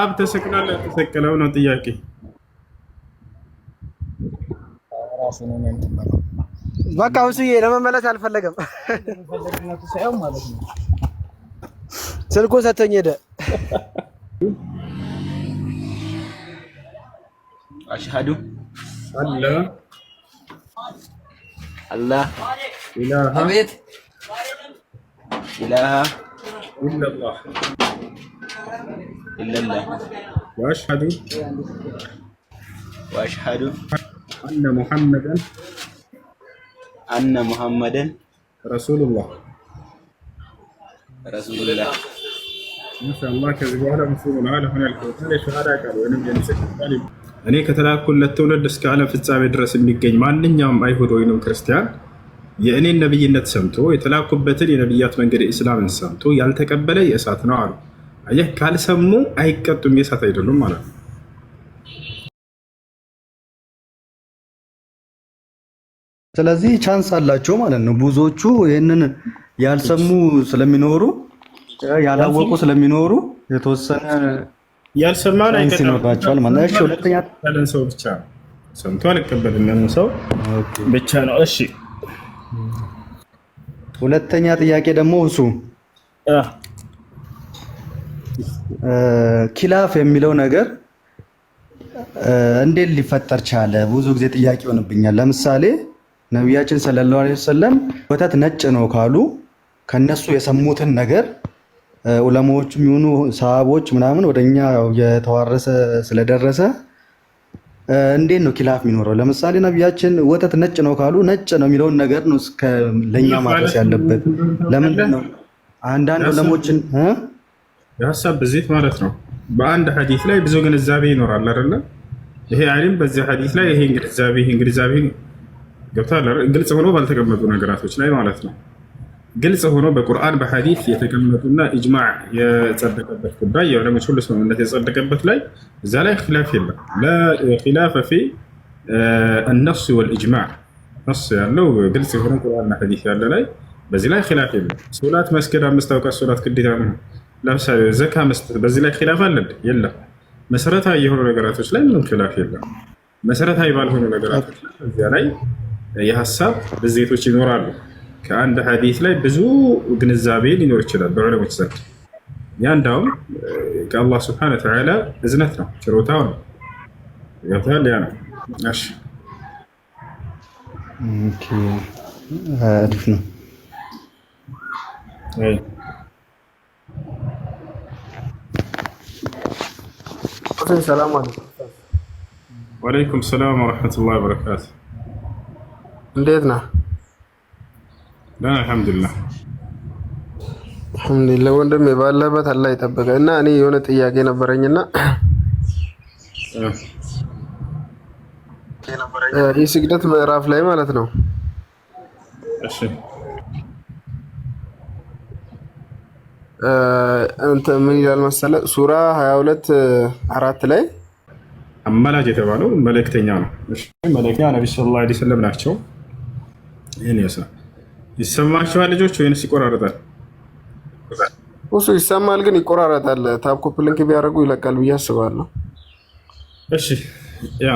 አብ ተሰቅሏል ተሰቀለው ነው ጥያቄ። በቃ ሁስዬ ለመመለስ አልፈለገም። ስልኩን ሰተኝ ሄደ። አሽሃዱ አላህ ኢላሃ አቤት ኢላሃ ኢላላህ ኢላላህ ወአሽሃዱ አነ ሙሐመደን ረሱሉላህ ማሻአላህ። ከዚህ በኋላ ሙስሊም ሆነሃል። አሁን ያልከው ሸሃዳ ቃል ወይንም የምስክር ቃል እኔ ከተላኩለት ትውልድ እስከ ዓለም ፍጻሜ ድረስ የሚገኝ ማንኛውም አይሁድ ወይንም ክርስቲያን የእኔን ነብይነት ሰምቶ የተላኩበትን የነብያት መንገድ እስላምን ሰምቶ ያልተቀበለ የእሳት ነው አሉ። አየህ፣ ካልሰሙ አይቀጡም፣ የእሳት አይደሉም ማለት ነው። ስለዚህ ቻንስ አላቸው ማለት ነው። ብዙዎቹ ይህንን ያልሰሙ ስለሚኖሩ ያላወቁ ስለሚኖሩ የተወሰነ ያልሰማን አይቀርባቸዋል ማለት ነው። ሁለተኛ ሰው ብቻ ሰምቶ አልቀበልም ያለው ሰው ብቻ ነው። እሺ፣ ሁለተኛ ጥያቄ ደግሞ እሱ ኪላፍ የሚለው ነገር እንዴት ሊፈጠር ቻለ? ብዙ ጊዜ ጥያቄ ሆነብኛል። ለምሳሌ ነቢያችን ሰለላሁ ዐለይሂ ወሰለም ወተት ነጭ ነው ካሉ ከነሱ የሰሙትን ነገር ዑለማዎችም ይሁኑ ሰሃቦች ምናምን ወደኛ የተዋረሰ ስለደረሰ እንዴት ነው ኪላፍ የሚኖረው? ለምሳሌ ነቢያችን ወተት ነጭ ነው ካሉ ነጭ ነው የሚለውን ነገር ነው እስከ ለኛ ማድረስ ያለበት። ለምንድን ነው አንዳንድ ዑለሞችን የሀሳብ ብዜት ማለት ነው። በአንድ ሐዲስ ላይ ብዙ ግንዛቤ ይኖራል አይደለ? ይሄ ዓሊም በዚህ ሐዲስ ላይ ይሄ ግንዛቤ ገብቷል። ግልጽ ሆኖ ባልተቀመጡ ነገራቶች ላይ ማለት ነው። ግልጽ ሆኖ በቁርአን በሐዲስ የተቀመጡና ኢጅማዕ የጸደቀበት ጉዳይ የዑለሞች ሁሉ ስምምነት የጸደቀበት ላይ እዛ ላይ ኺላፍ የለም። ለኺላፈ ፊ النص والإجماع ነስ ያለው ግልጽ የሆነ ቁርአንና ሐዲስ ያለ ላይ በዚህ ላይ ኺላፍ የለም። ሶላት መስገድ 5 አውቃት ሶላት ግዴታ ነው። ለምሳሌ ዘካ መስጠት በዚህ ላይ ኺላፍ አለ የለም። መሰረታዊ የሆኑ ነገራቶች ላይ ምንም ኺላፍ የለም። መሰረታዊ ባልሆኑ ነገራቶች ላይ እዚያ ላይ የሐሳብ ብዜቶች ይኖራሉ። ከአንድ ሐዲስ ላይ ብዙ ግንዛቤ ሊኖር ይችላል በዑለሞች ዘንድ። ያ እንዳውም ከአላህ ስብሐነ ወተዓላ እዝነት ነው፣ ችሮታው ነው። ገብቶሃል? ያ ነው። እሺ፣ አሪፍ ነው። ሰላም አለይኩም። ወአለይኩም ሰላም ወረሕመቱላሂ ወበረካቱ። እንዴት ነህ? አልሐምዱሊላህ አልሐምዱሊላህ ወንድሜ፣ ባለበት አላህ ይጠብቅህ። እና እኔ የሆነ ጥያቄ ነበረኝና የስግደት ምዕራፍ ላይ ማለት ነው። እሺ፣ ምን ይላል መሰለህ? ሱራ 22:4 ላይ አማላጅ የተባለው መልእክተኛ ነው። እሺ፣ መልእክተኛ ነብዩ ሰለላሁ ዐለይሂ ወሰለም ናቸው። ይሄን ይሰማችኋል ልጆች ወይንስ ይቆራረጣል? እሱ ይሰማል ግን ይቆራረጣል። ታፕ ኮፕ ሊንክ ቢያደርጉ ይለቃል ብዬ አስባለሁ። እሺ፣ ያ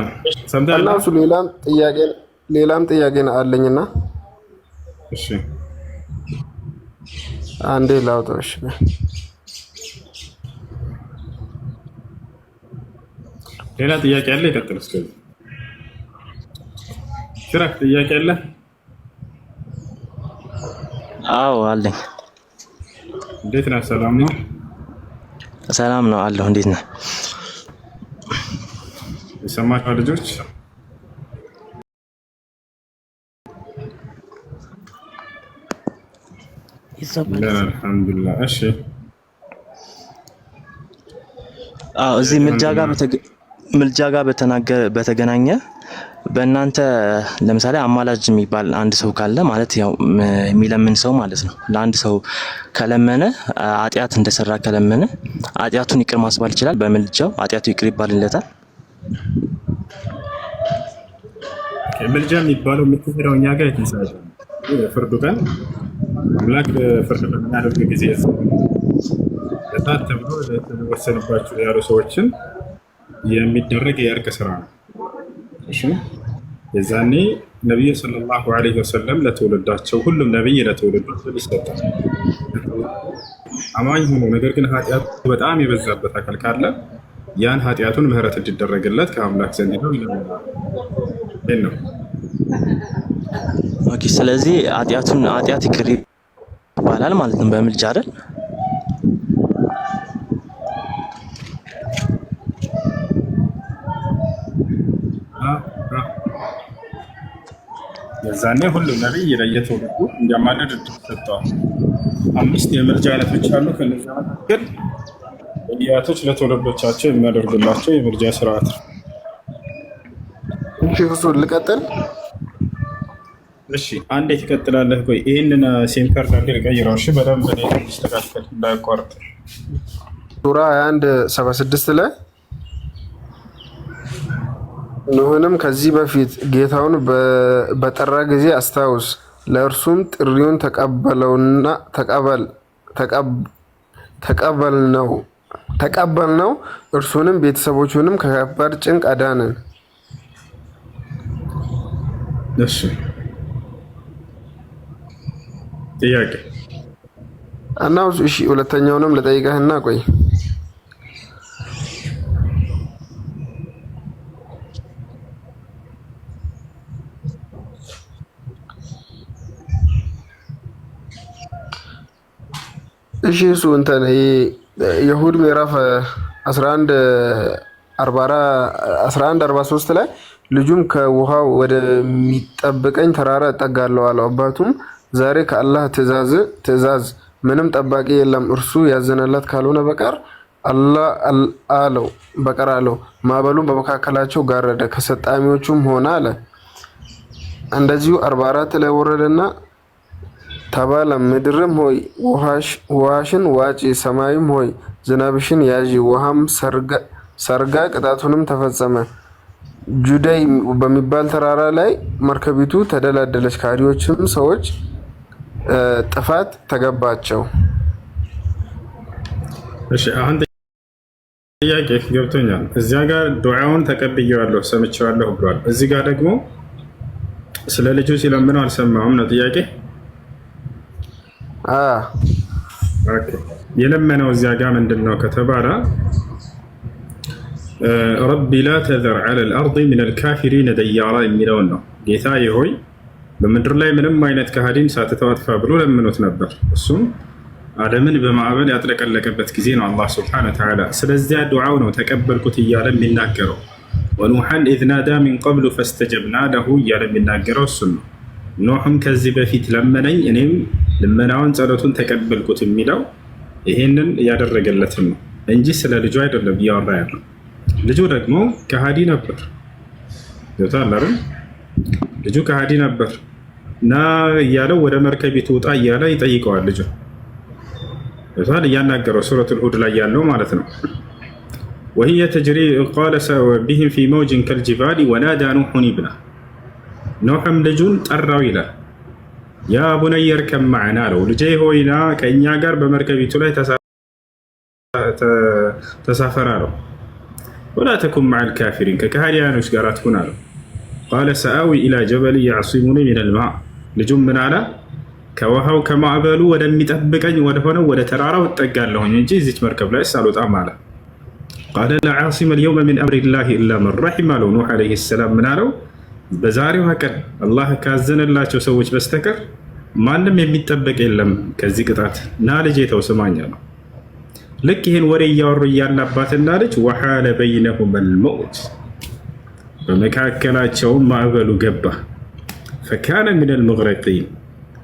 ሰምተሃል? እና እሱ ሌላም ጥያቄ አለኝና እሺ፣ አንዴ ላውጣው። እሺ፣ ሌላ ጥያቄ አለ? ይቀጥል። እስከዚህ ሽራክ ጥያቄ አለ? አዎ አለኝ። እንዴት ነህ? ሰላም ነው? ሰላም ነው አለሁ። እንዴት ነህ? የሰማችኋል ልጆች? አልሐምዱሊላህ። እሺ፣ አዎ እዚህ ምልጃ ጋር በተገናኘ በእናንተ ለምሳሌ አማላጅ የሚባል አንድ ሰው ካለ ማለት ያው የሚለምን ሰው ማለት ነው። ለአንድ ሰው ከለመነ ኃጢአት እንደሰራ ከለመነ ኃጢአቱን ይቅር ማስባል ይችላል። በምልጃው ኃጢአቱ ይቅር ይባልለታል። ምልጃ የሚባለው የምትሄደው እኛ ጋር የተሰራ ፍርዱ ቀን አምላክ ፍርድ በሚያደርግ ጊዜ ለታት ተብሎ የተወሰነባቸው ያሉ ሰዎችን የሚደረግ የእርቅ ስራ ነው። እሺ የዛኔ ነቢዩ ሰለላሁ ዐለይሂ ወሰለም ለትውልዳቸው ሁሉም ነቢይ ለትውልዱ ይሰጣል። አማኝ ሆኖ ነገር ግን ኃጢአቱ በጣም የበዛበት አካል ካለ ያን ኃጢአቱን ምህረት እንዲደረግለት ከአምላክ ዘንድ ነው ይለምናል። ነው ኦኬ። ስለዚህ ኃጢአት ይቅር ይባላል ማለት ነው በምልጃ አይደል? የዛኔ ሁሉም ነቢይ ለየትውልዱ እንዲያማልድ እድል ሰጥተዋል። 5 የምልጃ አይነቶች አሉ። ከነዚህ መካከል ነቢያቶች ለትውልዶቻቸው የሚያደርጉላቸው የምልጃ ስርዓት ነው። እሺ እሱ ልቀጥል። እሺ አንዴ ትቀጥላለህ። ቆይ ይህንን ሲም ካርድ አንዴ ልቀይረው። እሺ በደንብ እንዲስተካከል እንዳያቋርጥ። ሱራ 21:76 ላይ ኖህንም ከዚህ በፊት ጌታውን በጠራ ጊዜ አስታውስ፣ ለእርሱም ጥሪውን ተቀበልነው፣ እርሱንም ቤተሰቦቹንም ከከባድ ጭንቅ አዳነን። እሺ ጥያቄ እና እሺ ሁለተኛውንም ልጠይቅህና ቆይ እሺ እሱ እንትን የሁድ ምዕራፍ 11:43 ላይ ልጁም ከውሃው ወደሚጠብቀኝ ተራራ እጠጋለሁ አለው። አባቱም ዛሬ ከአላህ ትእዛዝ ምንም ጠባቂ የለም እርሱ ያዘነለት ካልሆነ በቀር አለው። ማዕበሉን በመካከላቸው ጋረደ፣ ከሰጣሚዎቹም ሆነ አለ። እንደዚሁ 44 ላይ ወረደና ተባለ፣ ምድርም ሆይ ውሃሽን ዋጪ፣ ሰማይም ሆይ ዝናብሽን ያዢ። ውሃም ሰርጋ ቅጣቱንም ተፈጸመ። ጁደይ በሚባል ተራራ ላይ መርከቢቱ ተደላደለች፣ ከሃዲዎችም ሰዎች ጥፋት ተገባቸው። እሺ አሁን ጥያቄ ገብቶኛል። እዚያ ጋር ዱዓውን ተቀብዬዋለሁ ሰምቼዋለሁ ብሏል። እዚህ ጋር ደግሞ ስለ ልጁ ሲለምነው አልሰማሁም ነው ጥያቄ። የለመነው እዚያ ጋር ምንድን ነው ከተባለ ረቢ ላ ተዘር ዐለ ልአርድ ምን ልካፊሪነ ደያራ የሚለውን ነው። ጌታዬ ሆይ በምድር ላይ ምንም አይነት ከሃዲን ሳትተው አጥፋ ብሎ ለምኖት ነበር። እሱም አደምን በማዕበል ያጥለቀለቀበት ጊዜ ነው አላህ ስብሐነሁ ወተዓላ። ስለዚያ ዱዓው ነው ተቀበልኩት እያለ የሚናገረው። ወኑሐን ኢዝ ናዳ ሚን ቀብሉ ፈስተጀብና ለሁ እያለ የሚናገረው እሱን ነው። ኖህም ከዚህ በፊት ለመነኝ እኔም ልመናውን ጸሎቱን ተቀበልኩት የሚለው ይሄንን ያደረገለትም ነው እንጂ ስለ ልጁ አይደለም እያወራ ያለው። ልጁ ደግሞ ከሃዲ ነበር። ይወጣላሩ ልጁ ከሃዲ ነበር እና እያለው ወደ መርከቢቱ ውጣ እያለ ይጠይቀዋል። ልጁ ይወጣል እያናገረው ሱረቱል ሁድ ላይ ያለው ማለት ነው። وهي تجري قال بهم في موج كالجبال ونادى نوح ابنه ኖህም ልጁን ጠራው ይላል። ያ ቡነየ እርከብ መዐና አለው። ልጄ ሆይና ከእኛ ጋር በመርከቢቱ ላይ ተሳፈር አለው። ወላ ተኩን መዐል ካፊሪን ከከሃዲያኖች ጋር አትኩን አለው። ቃለ ሰአዊ ኢላ ጀበል ያዕሲሙኒ ሚነል ማእ ልጁም ምን አለ? ከውሃው ከማዕበሉ ወደሚጠብቀኝ ወደሆነው ወደ ተራራው እጠጋለሁኝ እንጂ እዚች መርከብ ላይ አልወጣም አለ። ቃለ ላ ዓሲመ ልየውመ ሚን አምሪላሂ ኢላ መን ረሒም አለው። ኑሕ ዓለይሂ ሰላም ምን አለው? በዛሬዋ ቀን አላህ ካዘነላቸው ሰዎች በስተቀር ማንም የሚጠበቅ የለም ከዚህ ቅጣት። ና ልጄ ተው ስማኝ አለው። ልክ ይህን ወሬ እያወሩ እያለ አባትና ልጅ ወሓለ በይነሁመል መውጅ በመካከላቸውም ማዕበሉ ገባ። ፈካነ ሚነል ሙግረቂን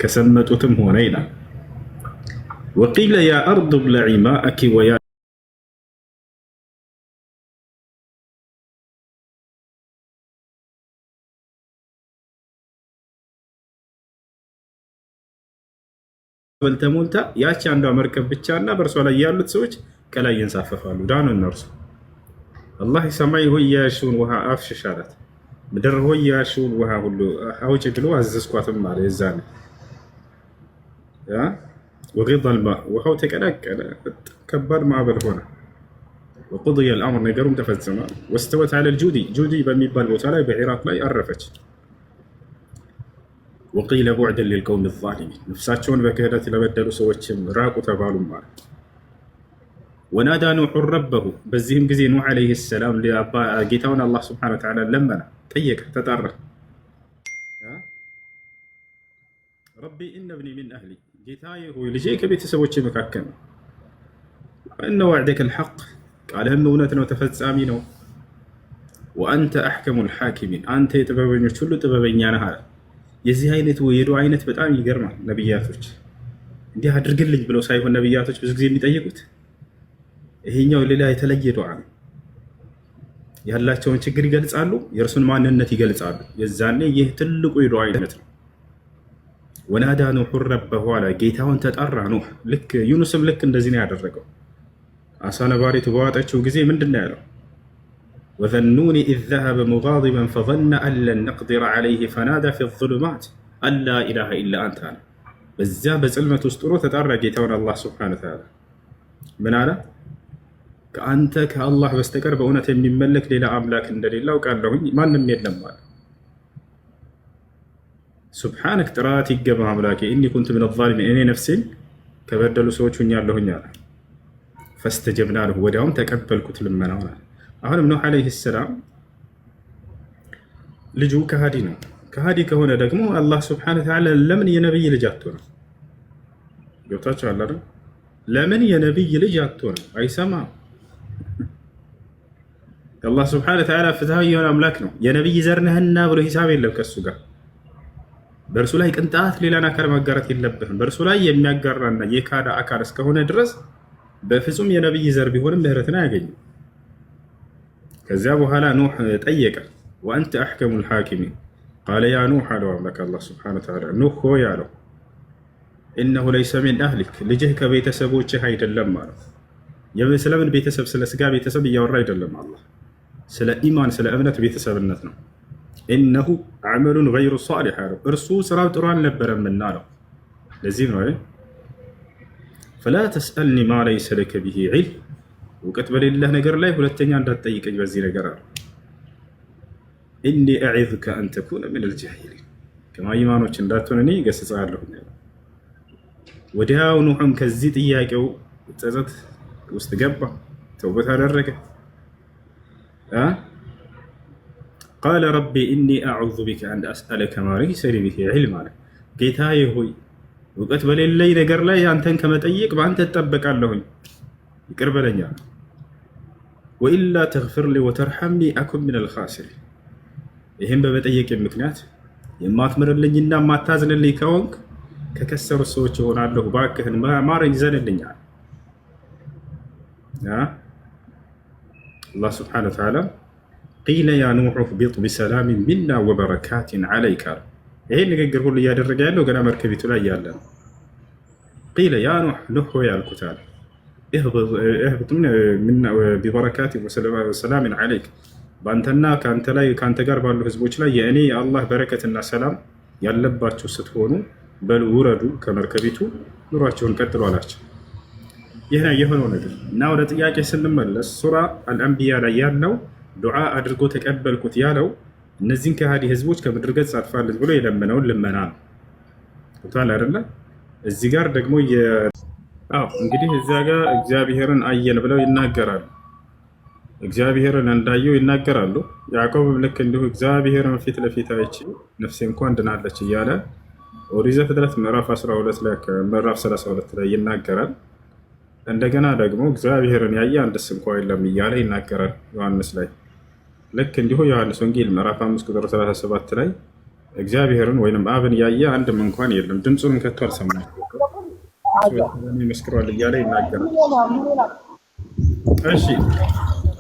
ከሰመጡትም ሆነ ይላል። ወቂለ ያ አርዱ ብለዒ ማአኪ ወያ በልተሞልታ ያቺ አንዷ መርከብ ብቻና በእርሷ ላይ ያሉት ሰዎች ከላይ ይንሳፈፋሉ። ዳኑ እነርሱ። አላህ ሰማይ ሆይ ያሽውን ውሃ አፍሽሽ አላት። ምድር ሆይ ያሽውን ውሃ ሁሉ አውጭ ብሎ አዘዝኳትም አለ። የዛኔ ወጊض አልማእ ውሃው ተቀላቀለ፣ ከባድ ማዕበል ሆነ። ወቁድየ አልአምር ነገሩም ተፈጸመ። ወስተወት ዐለል ጁዲ ጁዲ በሚባል ቦታ ላይ በኢራቅ ላይ አረፈች። ወቂለ ቡዕደን ሊልቀውሚ ዛሊሚን ነፍሳቸውን በክህደት ለበደሉ ሰዎችም ራቁ ተባሉ ማለት። ወናዳ ኑሑ ረበሁ በዚህም ጊዜ ኑሕ ዓለይሂ ሰላም ጌታውን አላህ ሱብሓነሁ ወተዓላ ለመነ፣ ጠየቀ፣ ተጣራ። ረቢ ኢነ ብኒ ሚን አህሊ ጌታዬ ሆይ ልጄ ከቤተሰቦቼ መካከል ነው። ወእነ ወዕደከ አልሐቅ ቃልህም እውነት ነው ተፈጻሚ ነው። ወአንተ አሕከሙል ሐኪሚን አንተ የጥበበኞች ሁሉ ጥበበኛ ነህ አለ። የዚህ አይነት የዱዓ አይነት በጣም ይገርማል። ነቢያቶች እንዲህ አድርግልኝ ብለው ሳይሆን ነቢያቶች ብዙ ጊዜ የሚጠይቁት ይሄኛው ሌላ የተለየ ዱዓ ነው። ያላቸውን ችግር ይገልጻሉ፣ የእርሱን ማንነት ይገልጻሉ። የዛኔ ይህ ትልቁ የዱዓ አይነት ነው። ወናዳ ኑሑ ረበሁ አለ ጌታውን ተጣራ ኑሕ። ልክ ዩኑስም ልክ እንደዚህ ነው ያደረገው። አሳ ነባሪቱ በዋጠችው ጊዜ ምንድን ነው ያለው? ወዘኑኒ ኢዝ ዘሀበ ሙጋዲበን ፈዘነ አን ለን ነቅዲረ ዐለይሂ ፈናዳ ፊ ዙሉማት አን ላ ኢላሃ ኢላ አንተ አለ። በዚያ በጽልመት ውስጥ ሆኖ ተጣራ ጌታውን አላህ ሱብሓነሁ ወተዓላ። ምን አለ? ከአንተ ከአላህ በስተቀር በእውነት የሚመለክ ሌላ አምላክ እንደሌለ አውቃለሁኝ፣ ማንም የለም አለ። ሱብሓነክ ጥራት ይገባ አምላኬ፣ ኢኒ ኩንቱ ሚነ ዛሊሚን እኔ ነፍሴን ከበደሉ ሰዎች ሁኛለሁኝ አለ። ፈስተጀብና ለሁ ወዲያውም ተቀበልኩት ልመናውን አለ። አሁንም ኑሕ ዓለይሂ ሰላም ልጁ ከሃዲ ነው። ከሃዲ ከሆነ ደግሞ አላህ ሱብሓነሁ ወተዓላ ለምን የነብይ ልጅ አትሆንም? ገብታችኋል አይደል? ለምን የነብይ ልጅ አትሆንም? አይሰማም። አላህ ሱብሓነሁ ወተዓላ ፍትሃዊ የሆነ አምላክ ነው። የነብይ ዘር ነህና ብሎ ሂሳብ የለም ከሱ ጋር። በእርሱ ላይ ቅንጣት ሌላን አካል ማጋራት የለብህም። በእርሱ ላይ የሚያጋራና የካዳ አካል እስከሆነ ድረስ በፍጹም የነብይ ዘር ቢሆንም ምህረትን አያገኝም። ከዚያ በኋላ ኑሕ ጠየቀ፣ ወአንተ አሕከሙል ሐኪሚን ቃለ ያ ኑሕ አለው አምላክ አላህ ሱብሓነሁ ወተዓላ ኑሕ ሆይ አለው ኢነሁ ለይሰ ሚን አህሊክ ልጅህ ከቤተሰቦችህ አይደለም አለው። ስለምን ቤተሰብ? ስለ ስጋ ቤተሰብ እያወራ አይደለም አላህ፣ ስለ ኢማን ስለ እምነት ቤተሰብነት ነው። ኢነሁ አዕመሉን ገይሩ ሷሊሕ አለው እርሱ ስራው ጥሩ አልነበረምና አለው። ለዚህ ነው ፈላ ተስአልኒ ማ ለይሰ ለከ ቢሂ ዒልም እውቀት በሌለህ ነገር ላይ ሁለተኛ እንዳትጠይቀኝ በዚህ ነገር አለ። ኢኒ አዒዙከ አን ተኩነ ሚነል ጃሂሊን ከማይማኖች እንዳትሆን እኔ እገስጽሃለሁ። ወዲያው ኑሕም ከዚህ ጥያቄው ጸጸት ውስጥ ገባ፣ ተውበት አደረገ። ቃለ ረቢ ኢኒ አዑዙ ቢከ አን አስአለከ ማ ለይሰ ሊ ቢሂ ዒልም አለ ጌታዬ ሆይ እውቀት በሌለኝ ነገር ላይ አንተን ከመጠየቅ በአንተ እጠበቃለሁኝ፣ ይቅር በለኛ። ወኢላ ተግፊር ሊ ወተርሐምኒ አኩን ሚነል ኻሲሪን ይህም በመጠየቅ ምክንያት የማትምርልኝና የማታዝንልኝ ከሆንክ ከከሰሩ ሰዎች እሆናለሁ፣ እባክህን ማረኝ፣ ዘንልኛል። አላህ ሱብሓነሁ ወተዓላ ቂለ ያ ኑሕ እህቢጥ ቢሰላሚን ሚና ወበረካቲን ዐለይከ አለ። ይሄን ንግግር ሁሉ እያደረገ ያለው ገና መርከቢቱ ላይ ያለ ነው። ቂለ ያ ኑሕ ኑሕ ሆይ አልኩት አለ እህቢጥ ቢበረካቲን ወሰላሚን ዐለይከ በአንተና ከአንተ ጋር ባሉ ህዝቦች ላይ የእኔ የአላህ በረከትና ሰላም ያለባቸው ስትሆኑ በሉ ውረዱ ከመርከቢቱ ኑሯቸውን ቀጥሉ አላቸው። ይህ ነው የሆነው ነገር እና ወደ ጥያቄ ስንመለስ ሱራ አልአንቢያ ላይ ያለው ዱዓ አድርጎ ተቀበልኩት ያለው እነዚህን ከሃዲ ህዝቦች ከምድር ገጽ አጥፋልኝ ብሎ የለመነውን ልመና ነው። ታላ አይደለ? እዚህ ጋር ደግሞ እንግዲህ እዚያ ጋር እግዚአብሔርን አየን ብለው ይናገራሉ። እግዚአብሔርን እንዳየው ይናገራሉ። ያዕቆብም ልክ እንዲሁ እግዚአብሔርን ፊት ለፊት አይቼ ነፍሴ እንኳን ድናለች እያለ ኦሪት ዘፍጥረት ምዕራፍ 12 ላይ ምዕራፍ 32 ላይ ይናገራል። እንደገና ደግሞ እግዚአብሔርን ያየ አንድስ እንኳ የለም እያለ ይናገራል ዮሐንስ ላይ። ልክ እንዲሁ ዮሐንስ ወንጌል ምዕራፍ 5 ቁጥር 37 ላይ እግዚአብሔርን ወይንም አብን ያየ አንድም እንኳን የለም ድምፁንም ከቶ አልሰማም ይመስክራል እያለ ይናገራል። እሺ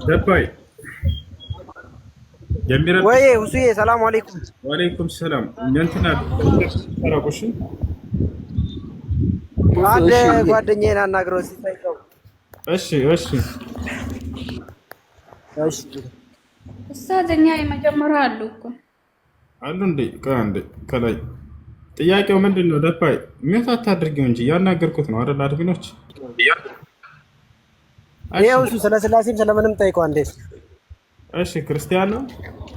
ደባይ ወይ ሁሴ ሰላም አለይኩም። ወአለይኩም ሰላም። እንትና ተራቆሽ አንድ ጓደኛዬን አናግረው ሲጠይቀው። እሺ ኡስታዝ እኛ የመጀመሪያ አሉ እኮ አሉ እንዴ? ከአንዴ ከላይ ጥያቄው ምንድን ነው? ደባይ ሚውት አታድርጊው እንጂ እያናገርኩት ነው አይደል? አድሚኖች ይኸው እሱ ስለ ስላሴም ስለምንም ጠይቀው አንዴ። እሺ ክርስቲያን ነው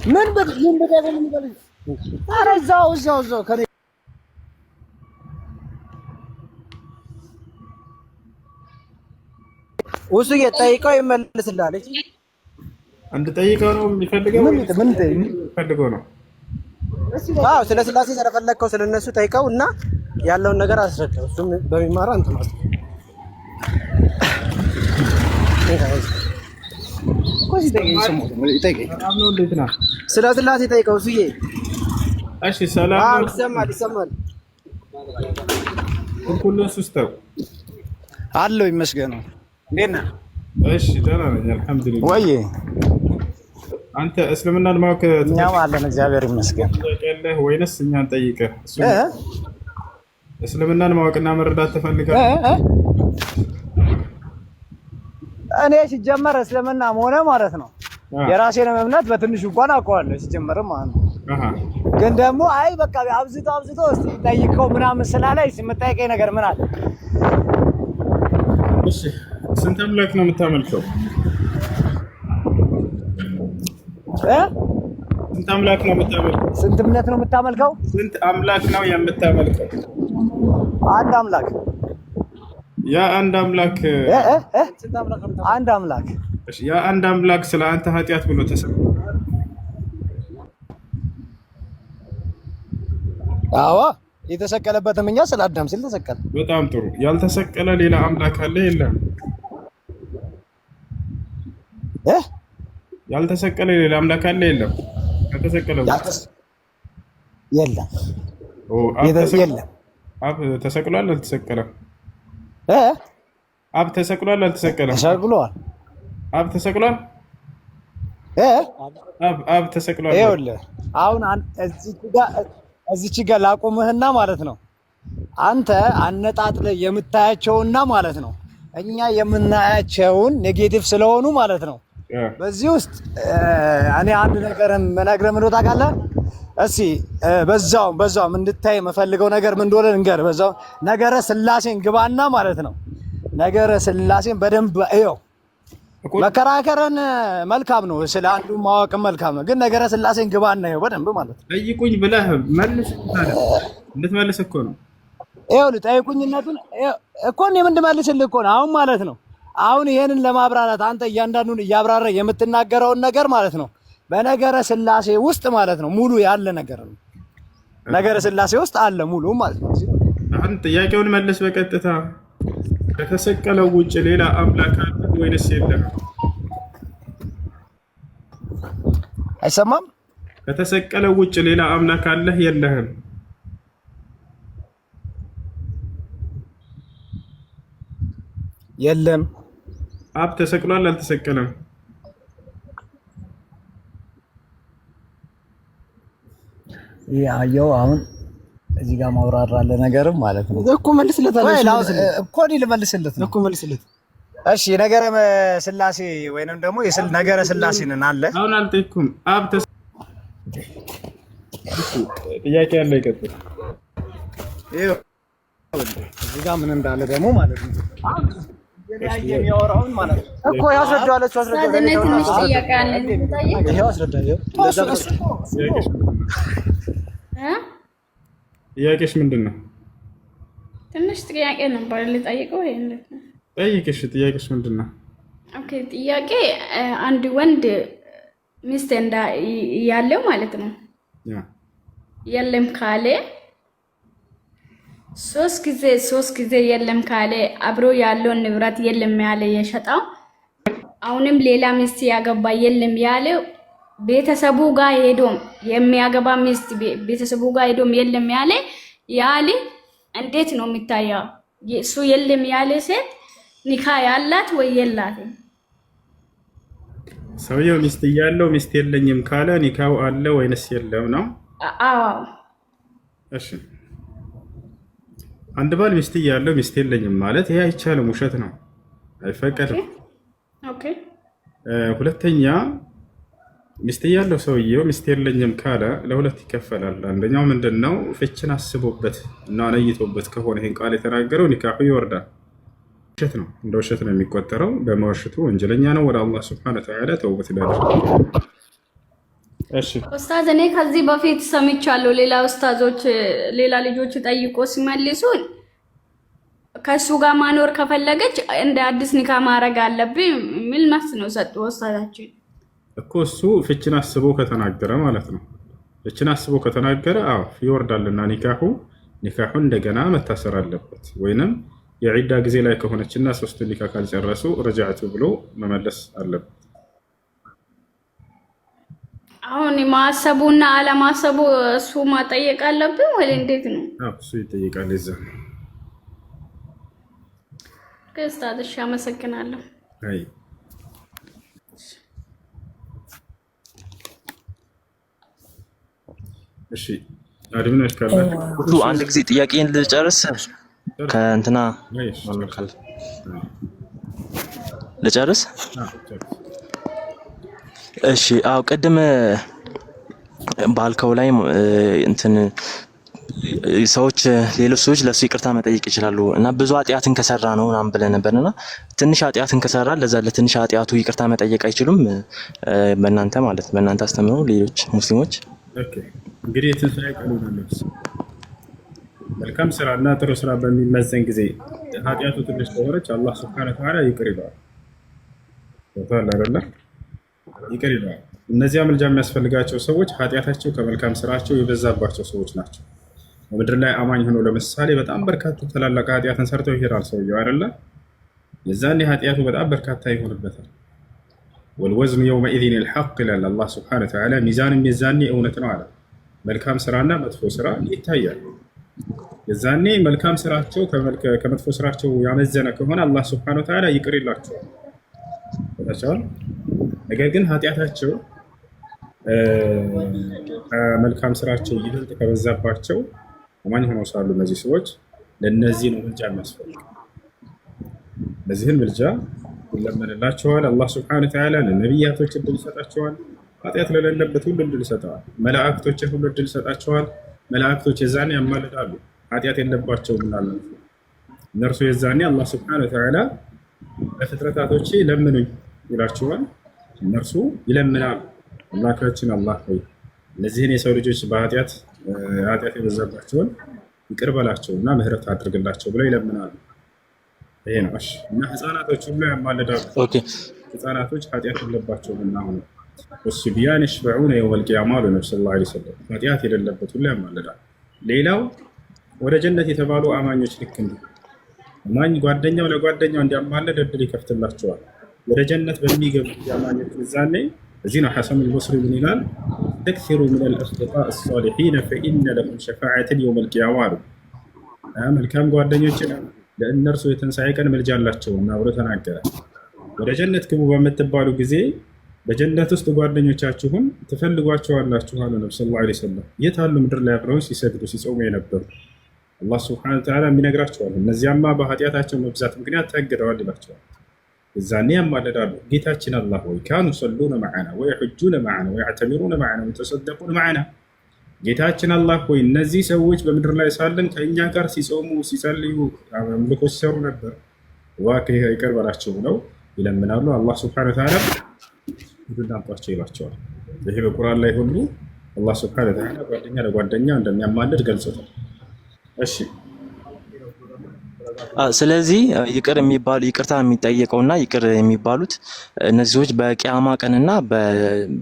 ምን በደብል ይበል። ኧረ እዛው ከኔ እሱ የጠይቀው ይመልስልሃል። አንድ ጠይቀው ነው የሚፈልገው። ምን ፈልገው ነው? አዎ ስለ ስላሴ ስለፈለግከው ስለነሱ ጠይቀው እና ያለውን ነገር አስረዳው። እሱም በሚማራ እንትን ማለት ስለ ስላሴ ጠይቀው። እሱዬ እሺ ሰላም ይሰማል። ሁሉ ሱስተው አለው ይመስገነው። እንዴት ነህ? እሺ ደህና ነኝ አልሐምዱሊላህ። ወይ አንተ እስልምናን ማወቅ እኛም አለን እግዚአብሔር ይመስገን። ትጠይቃለህ ወይንስ እኛን ጠይቀህ? እስልምናን ማወቅና መረዳት ትፈልጋለህ? እኔ ሲጀመር እስልምናም ሆነ ማለት ነው የራሴን እምነት በትንሹ እንኳን አውቀዋለሁ ሲጀመርም ማለት ነው። ግን ደግሞ አይ በቃ አብዝቶ እስቲ ጠይቀው ምናምን ስላለኝ የምጠይቀኝ ነገር ምን አለ? እሺ ስንት አምላክ ነው የምታመልከው? ስንት አምላክ ነው የምታመልከው? ስንት እምነት ነው የምታመልከው? ስንት አምላክ ነው የምታመልከው? አንድ አምላክ። ያ አንድ አምላክ አንድ አምላክ። እሺ ያ አንድ አምላክ ስለ አንተ ኃጢአት ብሎ ተሰቀለ። አዎ የተሰቀለበትም እኛ ስለ አዳም ሲል ተሰቀለ። በጣም ጥሩ። ያልተሰቀለ ሌላ አምላክ አለ የለም? ያልተሰቀለ ሌላ አምላክ አለ የለም? ከተሰቀለው የለም። የለም። አብ ተሰቅሏል አልተሰቀለም? አብ ተሰቅሏል አልተሰቀለም? ተሰቅሏል። አብ ተሰቅሏል? አብ ተሰቅሏል። ይኸውልህ አሁን እዚች ጋር ላቁምህና ማለት ነው አንተ አነጣጥለህ የምታያቸውና ማለት ነው እኛ የምናያቸውን ኔጌቲቭ ስለሆኑ ማለት ነው። በዚህ ውስጥ እኔ አንድ ነገርን መናገር ምን ታውቃለህ? እስኪ በዛውም እንድታይ የምፈልገው ነገር ምን እንደሆነ እንገር። በዛው ነገረ ስላሴን ግባና ማለት ነው ነገረ ስላሴን በደንብ እየው። መከራከርን መልካም ነው፣ ስለ አንዱ ማወቅ መልካም ነው። ግን ነገረ ስላሴን ግባና እየው በደንብ ማለት ነው። ጠይቁኝ ብለህ መልስ እንድትመልስ እኮ ነው። ይኸውልህ ጠይቁኝነቱን እኮ እኔ ምን እንድመልስልህ እኮ ነው አሁን ማለት ነው። አሁን ይሄንን ለማብራራት አንተ እያንዳንዱን እያብራራ የምትናገረውን ነገር ማለት ነው በነገረ ስላሴ ውስጥ ማለት ነው ሙሉ ያለ ነገር ነው። ነገረ ስላሴ ውስጥ አለ ሙሉ ማለት ነው። አሁን ጥያቄውን መልስ በቀጥታ። ከተሰቀለው ውጭ ሌላ አምላክ አለ ወይንስ የለም? አይሰማም? ከተሰቀለው ውጭ ሌላ አምላክ አለ የለህም? የለም። አብ ተሰቅሏል አልተሰቀለም? ያየው አሁን እዚህ ጋር ማውራራለ ነገርም ማለት ነው እኮ መልስለታለህ እኮ እኔ ልመልስለት ነው እኮ መልስለት። እሺ ነገረ ስላሴ ወይንም ደግሞ ነገረ ስላሴን አለ አሁን አልጠይኩም። አብ ጥያቄ ያለ ይቀጥል። እዚህ ጋር ምን እንዳለ ደግሞ ማለት ነው የሚያወራውን ማለት ነው እኮ ያስረዳዋል። እሱ አስረዳዋል። ትንሽ ጥያቄ አለን። ይሄው አስረዳው። ጥያቄሽ ምንድን ነው? ትንሽ ጥያቄ ነበር ልጠይቀው። ይሄ እንዴት ነው? ጠይቅሽ። ጥያቄሽ ምንድን ነው? ኦኬ ጥያቄ አንድ ወንድ ሚስት ያለው ማለት ነው የለም ካለ ሶስት ጊዜ የለም ካለ አብሮ ያለውን ንብረት የለም ያለ የሸጣው አሁንም ሌላ ሚስት ያገባ የለም ያለ ቤተሰቡ ጋር ሄዶም የሚያገባ ሚስት ቤተሰቡ ጋር ሄዶም የለም ያለ እንዴት ነው የሚታየው? እሱ የለም ያለ ሴት ኒካ ያላት ወይ የላትም? ሰውየው ሚስት እያለው ሚስት የለኝም ካለ ኒካው አለ ወይንስ የለም ነው? አዎ። እሺ አንድ ባል ሚስት እያለው ሚስት የለኝም ማለት ይሄ አይቻልም፣ ውሸት ነው፣ አይፈቀድም። ኦኬ። ሁለተኛ ሚስት እያለው ሰውየው ሚስት የለኝም ካለ ለሁለት ይከፈላል። አንደኛው ምንድን ነው? ፍችን አስቦበት እና ነይቶበት ከሆነ ይህን ቃል የተናገረው ኒካሑ ይወርዳል። ውሸት ነው፣ እንደ ውሸት ነው የሚቆጠረው። በመዋሸቱ ወንጀለኛ ነው። ወደ አላህ ስብሐነ ወተዓላ ተውበት ሊያደርግ። እሺ ኡስታዝ፣ እኔ ከዚህ በፊት ሰምቻለሁ። ሌላ ኡስታዞች ሌላ ልጆች ጠይቆ ሲመልሱ ከሱ ጋር ማኖር ከፈለገች እንደ አዲስ ኒካ ማድረግ አለብኝ የሚል መልስ ነው ሰጡ ኡስታዛችን። እኮ እሱ ፍችን አስቦ ከተናገረ ማለት ነው። ፍችን አስቦ ከተናገረ አዎ ይወርዳልና ኒካሑ እንደገና መታሰር አለበት። ወይንም የዒዳ ጊዜ ላይ ከሆነችና ሶስት ኒካ ካልጨረሱ ረጃዕቱ ብሎ መመለስ አለበት። አሁን ማሰቡና አለማሰቡ እሱ ማጠየቅ አለብን ወይ እንዴት ነው? እሱ ይጠይቃል። ይዛ ኡስታዝ እሺ፣ አመሰግናለሁ። አይ እሺ አድምነሽ ካላችሁ አንድ ጊዜ ጥያቄን ልጨርስ ከእንትና ልጨርስ። እሺ አው ቅድም ባልከው ላይ እንትን ሰዎች ሌሎች ሰዎች ለሱ ይቅርታ መጠየቅ ይችላሉ እና ብዙ ኃጢአትን ከሰራ ነው ምናምን ብለህ ነበርና ትንሽ ኃጢአትን ከሰራ ለዛ ለትንሽ ኃጢአቱ ይቅርታ መጠየቅ አይችሉም? በእናንተ ማለት በእናንተ አስተምሮ ሌሎች ሙስሊሞች እንግዲህ የትንሣኤ ቀኑ ነው። መልካም ስራና ጥሩ ስራ በሚመዘን ጊዜ ኃጢአቱ ትንሽ ከሆነች አላህ ሱብሓነሁ ወተዓላ ይቅር ይለዋል። ይቅር ይለዋል። እነዚያ ምልጃ የሚያስፈልጋቸው ሰዎች ኃጢአታቸው ከመልካም ስራቸው የበዛባቸው ሰዎች ናቸው። በምድር ላይ አማኝ ሆኖ ለምሳሌ በጣም በርካታ ታላላቅ ኃጢአትን ሰርተው ይሄዳል ሰውየው አይደለ? የዛኔ ኃጢአቱ በጣም በርካታ ይሆንበታል። ወልወዝኑ የውመኢዚን አልሐቅ ይላል አላህ ሱብሓነሁ ወተዓላ። ሚዛንም የዛኔ እውነት ነው አለ። መልካም ስራና መጥፎ ስራ ይታያል። የዛኔ መልካም ስራቸው ከመጥፎ ስራቸው ያመዘነ ከሆነ አላህ ሱብሓነሁ ወተዓላ ይቅር ይላቸዋል። ነገር ግን ኃጢአታቸው ከመልካም ስራቸው ይበልጥ ከበዛባቸው አማኝ ሆነው ሳሉ እነዚህ ሰዎች ለነዚህ ነው ምልጃ የሚያስፈልግ። ለዚህን ምልጃ ይለመንላቸዋል። አላህ ሱብሓነሁ ወተዓላ ለነቢያቶች እድል ይሰጣቸዋል። ኃጢአት ለሌለበት ሁሉ እድል ይሰጠዋል። መላእክቶችን ሁሉ እድል ይሰጣቸዋል። መላእክቶች የዛኔ ያማልዳሉ። ኃጢአት የለባቸውም ይላሉ እነርሱ። የዛኔ አላህ ሱብሓነሁ ወተዓላ ለፍጥረታቶቼ ለምኑኝ ይላቸዋል። እነርሱ ይለምናሉ። አምላካችን አላህ ሆይ እነዚህን የሰው ልጆች በኃጢአት የበዛባቸውን ይቅር በላቸውና ምህረት አድርግላቸው ብለው ይለምናሉ። ይሄ ነው። እሺ እና ህፃናቶች ሁሉ ያማልዳሉ። ህፃናቶች ኃጢአት የለባቸውም እና አሁን ወስቢያን ይሽፈዑነ የውመል ቂያማ አሉ ነብዩ ሰለላሁ ዐለይሂ ወሰለም። ኃጢአት የሌለበት ሁሉ ያማልዳል። ሌላው ወደ ጀነት የተባሉ አማኞች ልክ እንዲሁ አማኝ ጓደኛው ለጓደኛው እንዲያማልድ እድል ይከፍትላቸዋል። ወደ ጀነት በሚገቡ አማኞች ዛኔ እዚህ ነው ሐሰን አልበስሪ ምን ይላል? ተክሲሩ ሚነል አስዲቃኢ አስሳሊሒን ፈኢነ ለሁም ሸፋዓተን የውመል ቂያማ አሉ። መልካም ጓደኞች ለእነርሱ የትንሣኤ ቀን ምልጃ አላቸውና ብሎ ተናገረ። ወደ ጀነት ግቡ በምትባሉ ጊዜ በጀነት ውስጥ ጓደኞቻችሁን ትፈልጓቸዋላችሁ አሉ ነብዩ ሰለላሁ ዐለይሂ ወሰለም። የት አሉ? ምድር ላይ አብረው ሲሰግዱ ሲጾሙ የነበሩ አላህ ሱብሓነሁ ወተዓላ የሚነግራቸዋል። እነዚያማ በኃጢአታቸው መብዛት ምክንያት ተግደዋል ይላቸዋል። እዛኔ ያማልዳሉ። ጌታችን አላህ ሆይ ካኑ ሰሉነ መዓና ወየሑጁነ መዓና ወየዕተሚሩነ መዓና ወየተሰደቁነ መዓና፣ ጌታችን አላህ ሆይ እነዚህ ሰዎች በምድር ላይ ሳለን ከእኛ ጋር ሲጾሙ ሲጸልዩ አምልኮ ሲሰሩ ነበር፣ እባክህ ይቅር በላቸው ብለው ይለምናሉ። አላህ ሱብሓነሁ ወተዓላ ይዳምጧቸው ይላቸዋል። ይሄ በቁርአን ላይ ሁሉ አላህ ሱብሓነሁ ወተዓላ ጓደኛ ለጓደኛ እንደሚያማልድ ገልጾታል። እሺ ስለዚህ ይቅርታ የሚጠየቀውና ይቅር የሚባሉት እነዚህ ሰዎች በቂያማ ቀንና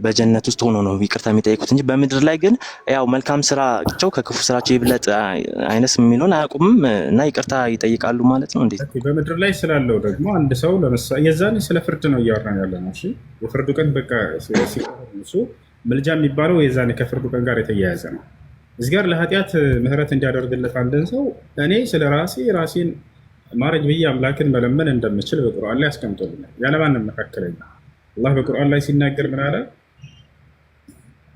በጀነት ውስጥ ሆኖ ነው ይቅርታ የሚጠይቁት እንጂ በምድር ላይ ግን ያው መልካም ስራቸው ከክፉ ስራቸው ይብለጥ አይነስ የሚለውን አያውቁምም እና ይቅርታ ይጠይቃሉ ማለት ነው። እንዴት በምድር ላይ ስላለው ደግሞ አንድ ሰው ለምሳሌ የዛኔ ስለ ፍርድ ነው እያወራን ያለ ነው። እሺ የፍርዱ ቀን በቃ ሲቀርሱ ምልጃ የሚባለው የዛኔ ከፍርዱ ቀን ጋር የተያያዘ ነው። እዚህ ጋር ለኃጢአት ምህረት እንዲያደርግለት አንድን ሰው እኔ ስለ ራሴን ማረኝ ብዬ አምላክን መለመን እንደምችል በቁርአን ላይ አስቀምጦልኛል። ያለማንም መካከለኛ አላህ በቁርአን ላይ ሲናገር ምን አለ?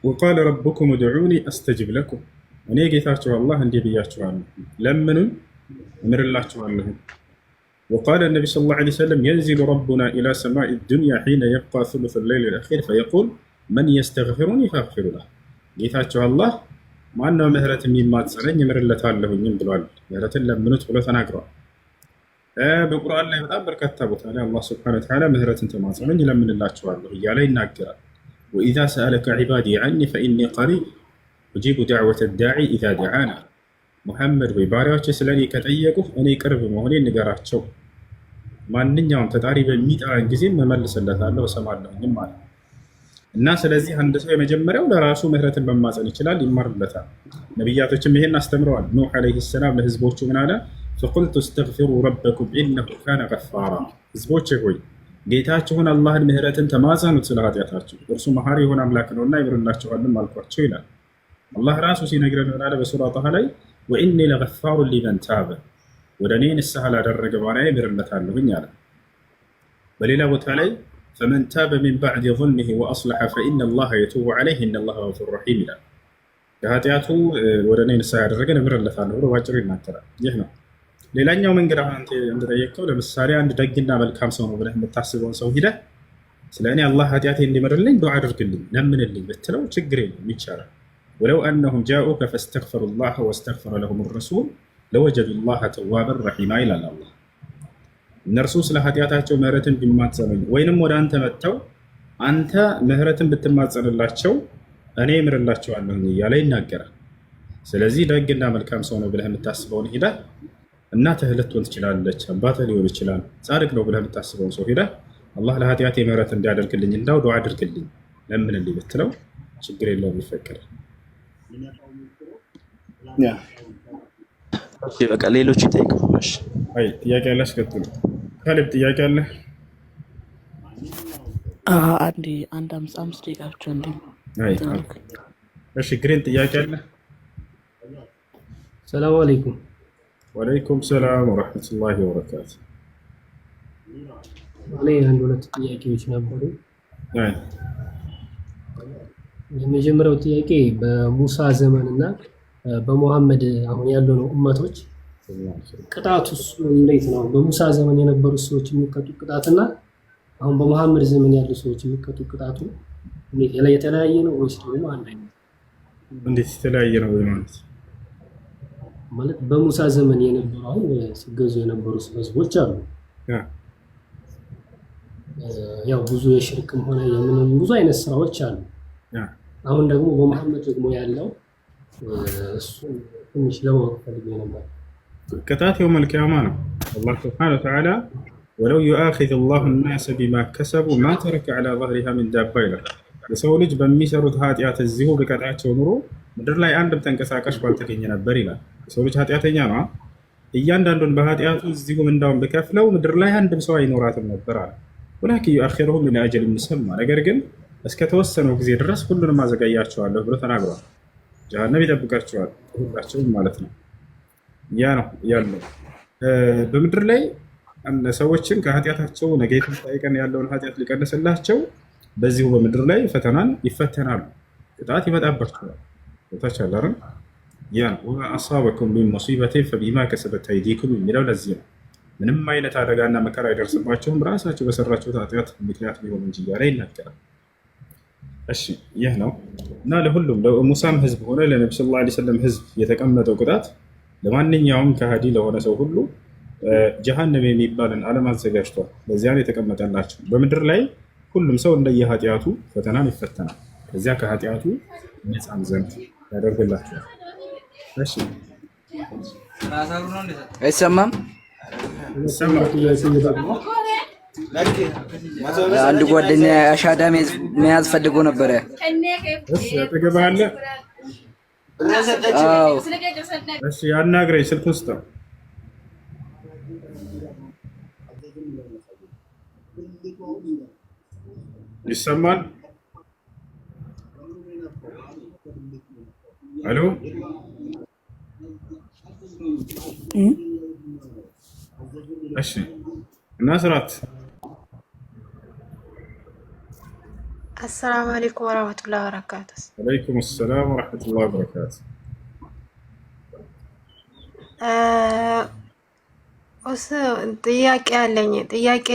ወቃለ ረቡኩም udዑኒ አስተጅብ ለኩም፣ እኔ ጌታችሁ አላህ እንዲህ ብያችኋለሁ ለምኑኝ እምርላችኋለሁ። وقال النبي صلى الله عليه وسلم ينزل ربنا إلى سماء الدنيا حين يبقى ثلث الليل الأخير فيقول መን የስተግፊሩኒ ፈግፊሩ ለሁ ጌታቸው አላህ ማነው ምህረት የሚማጸነኝ እምርለታለሁኝም ብሏል። ምህረትን ለምኑት ብሎ ተናግሯል። በቁርአን ላይ በጣም በርካታ ቦታ ላይ አላህ ሱብሓነሁ ወተዓላ ምህረትን ተማጸነኝ እለምንላቸዋለሁ እያለ ይናገራል። ወኢዛ ሰአለከ ዒባዲ ዐኒ ፈኢኒ ቀሪብ ኡጂቡ ደዕወተ ዳዒ ኢዛ ደዓና። ሙሐመድ ወይ ባሪያዎች ስለ እኔ ከጠየቁህ እኔ ቅርብ መሆኔን ንገራቸው፣ ማንኛውም ተጣሪ በሚጠራኝ ጊዜ እመልስለታለሁ እሰማለሁኝም ማለት ነው። እና ስለዚህ አንድ ሰው የመጀመሪያው ለራሱ ምህረትን መማፀን ይችላል፣ ይማርለታል። ነቢያቶችም ይሄን አስተምረዋል። ኑህ ዓለይሂ ሰላም ለህዝቦቹ ምን አለ? ፈቁልቱ እስተግፊሩ ረበኩም ኢነሁ ካነ ገፋራ። ህዝቦቼ ሆይ ጌታችሁን አላህን ምህረትን ተማጸኑት ስለ ኃጢአታችሁ፣ እርሱ መሐሪ የሆነ አምላክ ነውና ይምርላችኋልም አልኳቸው ይላል። አላህ ራሱ ሲነግረን ምን አለ? በሱራ ጣሃ ላይ ወኢኒ ለገፋሩ ሊመን ታበ፣ ወደ እኔ ንስሐ ላደረገ ባሪያዬ እምርለታለሁኝ አለ። በሌላ ቦታ ላይ ፈመን ታበ ሚን ባዕድ ظልሚሂ ወአስለሐ ፈኢነላሀ የቱቡ ዐለይህ ኢነላሀ ገፉር ረሒም ይላል። ከኃጢአቱ ወደ እኔ ንስሐ ያደረገን እምርለታለሁ ብሎ ባጭሩ ይናገራል። ይህ ነው። ሌላኛው መንገድ አሁን አንተ እንደጠየቅከው ለምሳሌ አንድ ደግና መልካም ሰው ነው ብለህ የምታስበውን ሰው ሂደህ ስለ እኔ አላህ ኃጢአቴ እንዲምርልኝ ዱዓ አድርግልኝ ለምንልኝ ብትለው ችግር የለም ይቻላል። ወለው አነሁም ጃኡከ ፈስተግፈሩላህ ወስተግፈረ ለሁም ረሱል ለወጀዱላህ ተዋበን ረሒማ ይላል አላህ። እነርሱ ስለ ኃጢአታቸው ምህረትን ቢማጸኑኝ ወይንም ወደ አንተ መጥተው አንተ ምህረትን ብትማጸንላቸው እኔ እምርላቸዋለሁ እያለ ይናገራል። ስለዚህ ደግና መልካም ሰው ነው ብለህ የምታስበውን ሂደህ እናትህ ልትሆን ትችላለች፣ አባትህ ሊሆን ይችላል። ጻድቅ ነው ብለህ የምታስበውን ሰው ሂደህ አላህ ለኃጢአቴ ምህረት እንዲያደርግልኝ እንዳው ዱዓ አድርግልኝ ለምንልኝ ብትለው ችግር የለውም ይፈቀዳል። በቃ ሌሎች ይጠይቁ። አይ ጥያቄ አለ? አስከትሉ። ካሌብ ጥያቄ አለ? አንድ 5 ደቂቃ ብቻ እንዴ። እሺ ግሬን ጥያቄ አለ? ሰላም አለይኩም። ወአለይኩም ሰላም ወራህመቱላሂ ወበረካቱ። እኔ አንድ ሁለት ጥያቄዎች ነበሩ። የመጀመሪያው ጥያቄ በሙሳ ዘመንና በሙሐመድ አሁን ያለው ነው ኡመቶች ቅጣቱስ እንዴት ነው? በሙሳ ዘመን የነበሩ ሰዎች የሚቀጡ ቅጣትና አሁን በሙሐመድ ዘመን ያሉ ሰዎች የሚቀጡ ቅጣቱ እንዴት የተለያየ ነው ወይስ ደግሞ አንድ አይነት? እንዴት የተለያየ ነው ማለት በሙሳ ዘመን የነበሩ አሁን ሲገዙ የነበሩ ህዝቦች አሉ። ያው ብዙ የሽርክም ሆነ የምንም ብዙ አይነት ስራዎች አሉ። አሁን ደግሞ በሙሐመድ ደግሞ ያለው እሱ ትንሽ ለማወቅ ፈልጌ ነበር። ቅጣት የውመል ቂያማ ነው። አላህ ሱብሓነሁ ወተዓላ ወለው ዩአኺዙ ላሁ ናሰ ቢማ ከሰቡ ማ ተረከ ዐላ ظህሪሃ ሚን ዳባ ይላል። የሰው ልጅ በሚሰሩት ኃጢአት እዚሁ ብቀጣቸው ኑሮ ምድር ላይ አንድም ተንቀሳቃሽ ባልተገኘ ነበር ይላል። የሰው ልጅ ኃጢአተኛ ነው። እያንዳንዱን በኃጢአቱ እዚሁ ምንዳውን ብከፍለው ምድር ላይ አንድም ሰው አይኖራትም ነበር አለ። ወላኪን ዩአኺሩሁም ኢላ አጀሊን ሙሰማ፣ ነገር ግን እስከተወሰነው ጊዜ ድረስ ሁሉንም አዘጋያቸዋለሁ ብሎ ተናግሯል። ጀሃነም ይጠብቃቸዋል ሁላቸውም ማለት ነው። ያ ነው ያለው። በምድር ላይ ሰዎችን ከኃጢአታቸው ነገ የትንሣኤ ቀን ያለውን ኃጢአት ሊቀንስላቸው በዚሁ በምድር ላይ ፈተናን ይፈተናሉ፣ ቅጣት ይመጣባቸዋል። ቦታች አላረ ያ ነው ወማ አሳበኩም ሚን ሙሲበቲን ፈቢማ ከሰበት አይዲኩም የሚለው ለዚህ ነው። ምንም አይነት አደጋና መከራ አይደርስባቸውም ራሳቸው በሰራችሁት ኃጢአት ምክንያት ቢሆን እንጂ እያለ ይናገራል። እሺ ይህ ነው እና ለሁሉም ለሙሳም ህዝብ ሆነ ለነብዩ ሰለላሁ ዐለይሂ ወሰለም ህዝብ የተቀመጠው ቅጣት ለማንኛውም ከሃዲ ለሆነ ሰው ሁሉ ጀሃነም የሚባልን ዓለም አዘጋጅቷል። በዚያ ላይ የተቀመጠላቸው በምድር ላይ ሁሉም ሰው እንደየኃጢአቱ ፈተናን ይፈተናል። ከዚያ ከኃጢአቱ ነፃም ዘንድ ያደርግላቸዋል። እሺ አይሰማም? አንድ ጓደኛ አሻዳ መያዝ ፈልጎ ነበረ። እሺ አጠገብ አለ? አዎ። እሺ አናግረኝ፣ ስልኩን ስጠው። ይሰማል? አሎ እሺ እና ስራት አሰላሙ አለይኩም ወራህመቱላሂ ወበረካቱ። ወአለይኩም ሰላም ወራህመቱላሂ ወበረካቱ። ጥያቄ አለኝ። ጥያቄ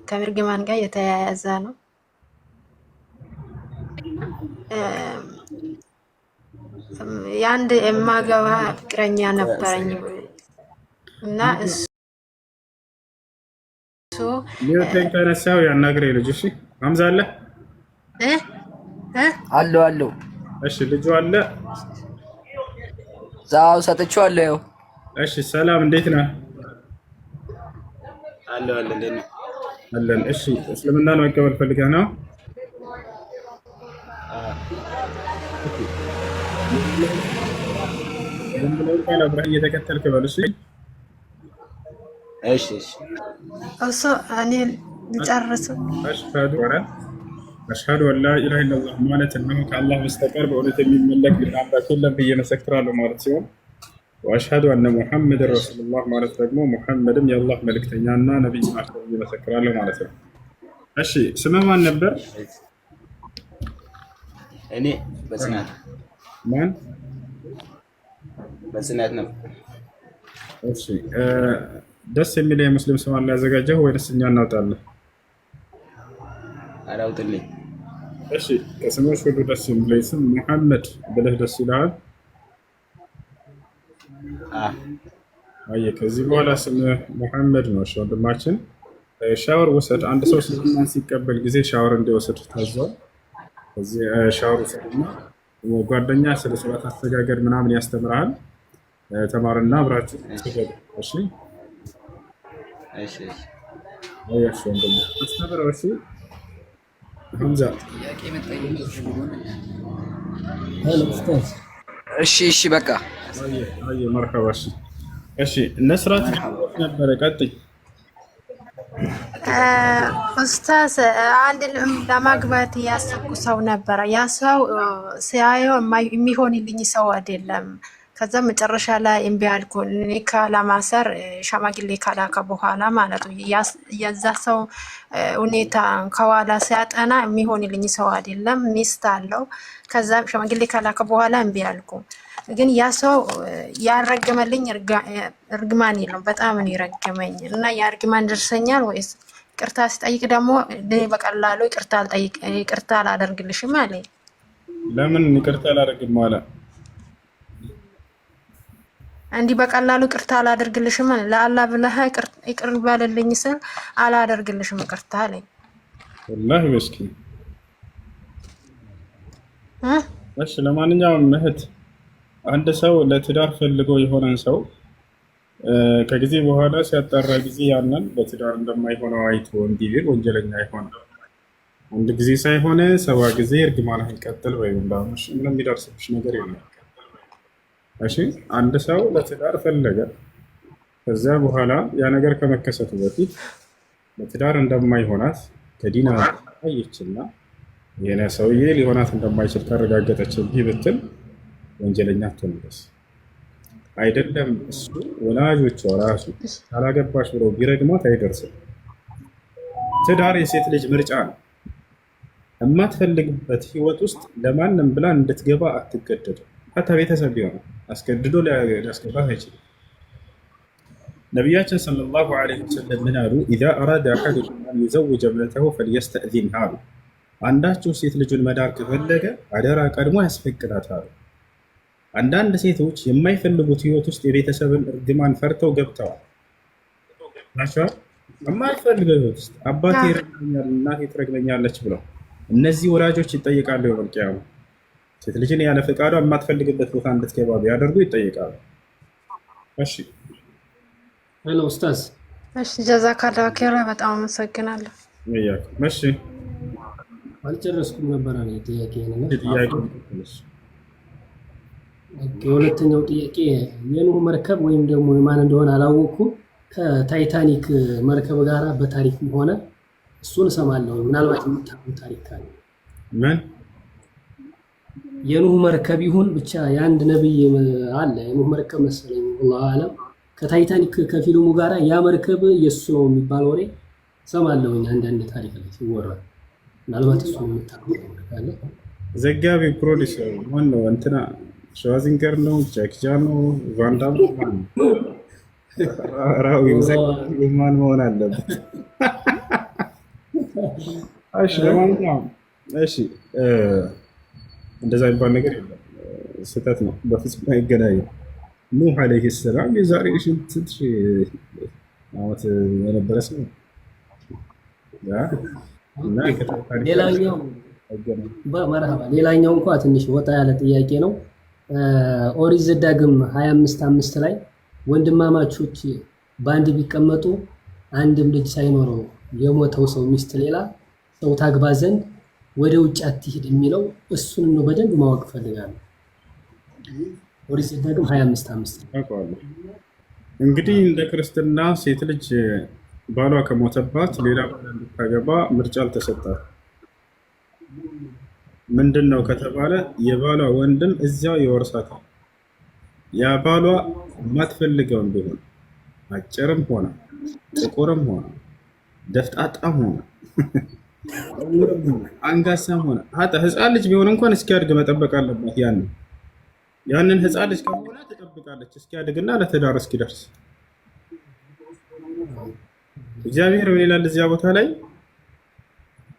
ከእርግማን ጋር የተያያዘ ነው። የአንድ የማገባ ፍቅረኛ ነበረኝ እና እሱ ሊወተኝ ተነሳው ያናግሬ ልጅ። እሺ ሀምዛ አለ አለው። እሺ ልጁ አለ። ዛው ሰጥቼዋለሁ። እሺ ሰላም፣ እንዴት ነህ? አለ እንዴት ነው? አለን። እሺ እስልምናን መቀበል ፈልገህ ነው? ለምን አብረህ እየተከተልክ በል። እሺ እሱ እኔ ልጨርስ። አሽሀዱ አን ላ ኢላሀ ኢለላህ ማለት እነሆ ከአላህ በስተቀር በእውነት የሚመለክ ሌላ አምላክ የለም ብዬ መሰክራለሁ ማለት ሲሆን፣ ወአሽሀዱ አነ ሙሐመድን ረሱሉላህ ማለት ደግሞ ሙሐመድም የአላህ መልእክተኛና ነቢይ ናቸው ብዬ መሰክራለሁ ማለት ነው። እሺ ስምህ ማን ነበር? እኔ በጽናት። ማን? በጽናት ነው። እሺ ደስ የሚል የሙስሊም ስም አለ ያዘጋጀው ወይስ እኛ እናውጣለን? አላውጥልኝ። እሺ ከስሞች ሁሉ ደስ የሚለኝ ስም ሙሐመድ ብለህ ደስ ይልሃል? አየህ ከዚህ በኋላ ስም ሙሐመድ ነው። እሺ ወንድማችን ሻወር ውሰድ። አንድ ሰው እስልምናን ሲቀበል ጊዜ ሻወር እንዲወስድ ታዟል። ከዚህ ሻወር ውሰድና ጓደኛ ስለ ሶላት አስተጋገድ ምናምን ያስተምርሃል። ተማርና አብራችሁ ትገቡ። እሺ እሺ ወንድም አስተምረው። እሺ ሀምዛ እሺ በቃ አየ መርሐባ። እሺ ነስራት ነበረ። ቀጥይ ኡስታዝ። አንድ ለማግባት ያሰብኩ ሰው ነበረ። ያ ሰው ሲያየው የሚሆንልኝ ሰው አይደለም። ከዛ መጨረሻ ላይ እምቢ አልኩ። ኒካ ለማሰር ሸማግሌ ካላከ በኋላ ማለት ነው። የዛ ሰው ሁኔታ ከኋላ ሲያጠና የሚሆንልኝ ሰው አይደለም። ሚስት አለው። ከዛ ሸማግሌ ካላከ በኋላ እምቢ አልኩ። ግን ያ ሰው ያረገመልኝ እርግማን የለም። በጣም ነው ይረገመኝ እና ያ እርግማን ደርሰኛል ወይስ ይቅርታ ሲጠይቅ ደግሞ በቀላሉ ይቅርታ አላደርግልሽም አለኝ። ለምን ይቅርታ አላደርግም አለ? እንዲህ በቀላሉ ይቅርታ አላደርግልሽም አለ። ለአላህ ብለህ ይቅር በልልኝ ስል አላደርግልሽም ይቅርታ አለኝ። ወላሂ መስኪን። እሺ ለማንኛውም እህት አንድ ሰው ለትዳር ፈልጎ የሆነን ሰው ከጊዜ በኋላ ሲያጣራ ጊዜ ያንን በትዳር እንደማይሆነው አይቶ እንዲህ ቢል ወንጀለኛ አይሆንም። አንድ ጊዜ ሳይሆን 70 ጊዜ እርግማንህን ቀጥል ወይ እንዳምሽ ምንም የሚደርስብሽ ነገር የለም። እሺ አንድ ሰው ለትዳር ፈለገ፣ ከዚያ በኋላ ያ ነገር ከመከሰቱ በፊት ለትዳር እንደማይሆናት ከዲና አየችና የኔ ሰውዬ ሊሆናት እንደማይችል ካረጋገጠች እንዲህ ብትል ወንጀለኛ አትሆንስ። አይደለም እሱ ወላጆቿ ራሱ ካላገባሽ ብለው ቢረግሟት አይደርስም። ትዳር የሴት ልጅ ምርጫ ነው። የማትፈልግበት ህይወት ውስጥ ለማንም ብላ እንድትገባ አትገደድም። ሀታ ቤተሰብ ቢሆን አስገድዶ ሊያስገባት አይችልም። ነቢያችን ሰለላሁ ዐለይሂ ወሰለም ምን አሉ? ኢዛ አራደ አሐዱኩም አን ዩዘውጀ እብነተሁ ፈልየስተእዚንሃ አሉ። አንዳችሁ ሴት ልጁን መዳር ከፈለገ አደራ ቀድሞ ያስፈቅዳታል። አንዳንድ ሴቶች የማይፈልጉት ህይወት ውስጥ የቤተሰብን እርግማን ፈርተው ገብተዋል ናቸው። የማይፈልገው ህይወት ውስጥ አባቴ ይረግመኛል፣ እናቴ ትረግመኛለች ብለው እነዚህ ወላጆች ይጠይቃሉ። የመልቂያሙ ሴት ልጅን ያለ ፈቃዷ የማትፈልግበት ቦታ እንድትገባ ቢያደርጉ ይጠይቃሉ። እሺ ሄሎ ኡስታዝ። እሺ ጀዛካላሁ ኸይራ፣ በጣም አመሰግናለሁ። እሺ አልጨረስኩም ነበር እኔ ጥያቄዬን። ጥያቄ የሁለተኛው ጥያቄ የኑህ መርከብ ወይም ደግሞ የማን እንደሆነ አላወቅኩም ከታይታኒክ መርከብ ጋር በታሪክ ሆነ እሱን እሰማለሁ። ምናልባት የምታውቁት ታሪክ ካለ ምን የኑህ መርከብ ይሁን ብቻ የአንድ ነብይ አለ የኑህ መርከብ መሰለኝ والله አለም ከታይታኒክ ከፊልሙ ጋር ያ መርከብ የሱ ነው የሚባል ወሬ እሰማለሁ አንዳንድ ታሪክ ላይ ሲወራ። ምናልባት እሱን የምታውቁት ካለ ዘጋቢ ፕሮዲሰር ማን ነው? እንትና ሸዋዚንገር ነው? ጃኪ ቻን ነው? ቫን ዳም ነው? ራዊው ዘጋቢ ማን መሆን አለበት? እሺ ለማንኛውም እሺ እንደዛ የሚባል ነገር የለም። ስህተት ነው፣ በፍጹም አይገናኝም። ኑህ ዓለይሂ ሰላም የዛሬ ስንት ሺህ ዓመት የነበረ ሰው እና ሌላኛው እንኳ ትንሽ ወጣ ያለ ጥያቄ ነው። ኦሪት ዘዳግም 25:5 ላይ ወንድማማቾች በአንድ ቢቀመጡ አንድም ልጅ ሳይኖረው የሞተው ሰው ሚስት ሌላ ሰው ታግባ ዘንድ ወደ ውጭ አትሂድ የሚለው እሱን ነው በደንብ ማወቅ ፈልጋለሁ። ኦሪት ዘዳግም 25:5 እንግዲህ እንደ ክርስትና ሴት ልጅ ባሏ ከሞተባት ሌላ ባል እንድታገባ ምርጫ አልተሰጣት። ምንድን ነው ከተባለ የባሏ ወንድም እዚያው ይወርሳታል። ያ ባሏ የማትፈልገው ቢሆን አጭርም ሆነ ጥቁርም ሆነ ደፍጣጣም ሆነ አንጋሳም ሆነ ህፃን ልጅ ቢሆን እንኳን እስኪያድግ መጠበቅ አለባት። ያንን ህፃን ልጅ ከሆነ ትጠብቃለች እስኪያድግና ለትዳር እስኪደርስ። እግዚአብሔር ምን ይላል እዚያ ቦታ ላይ?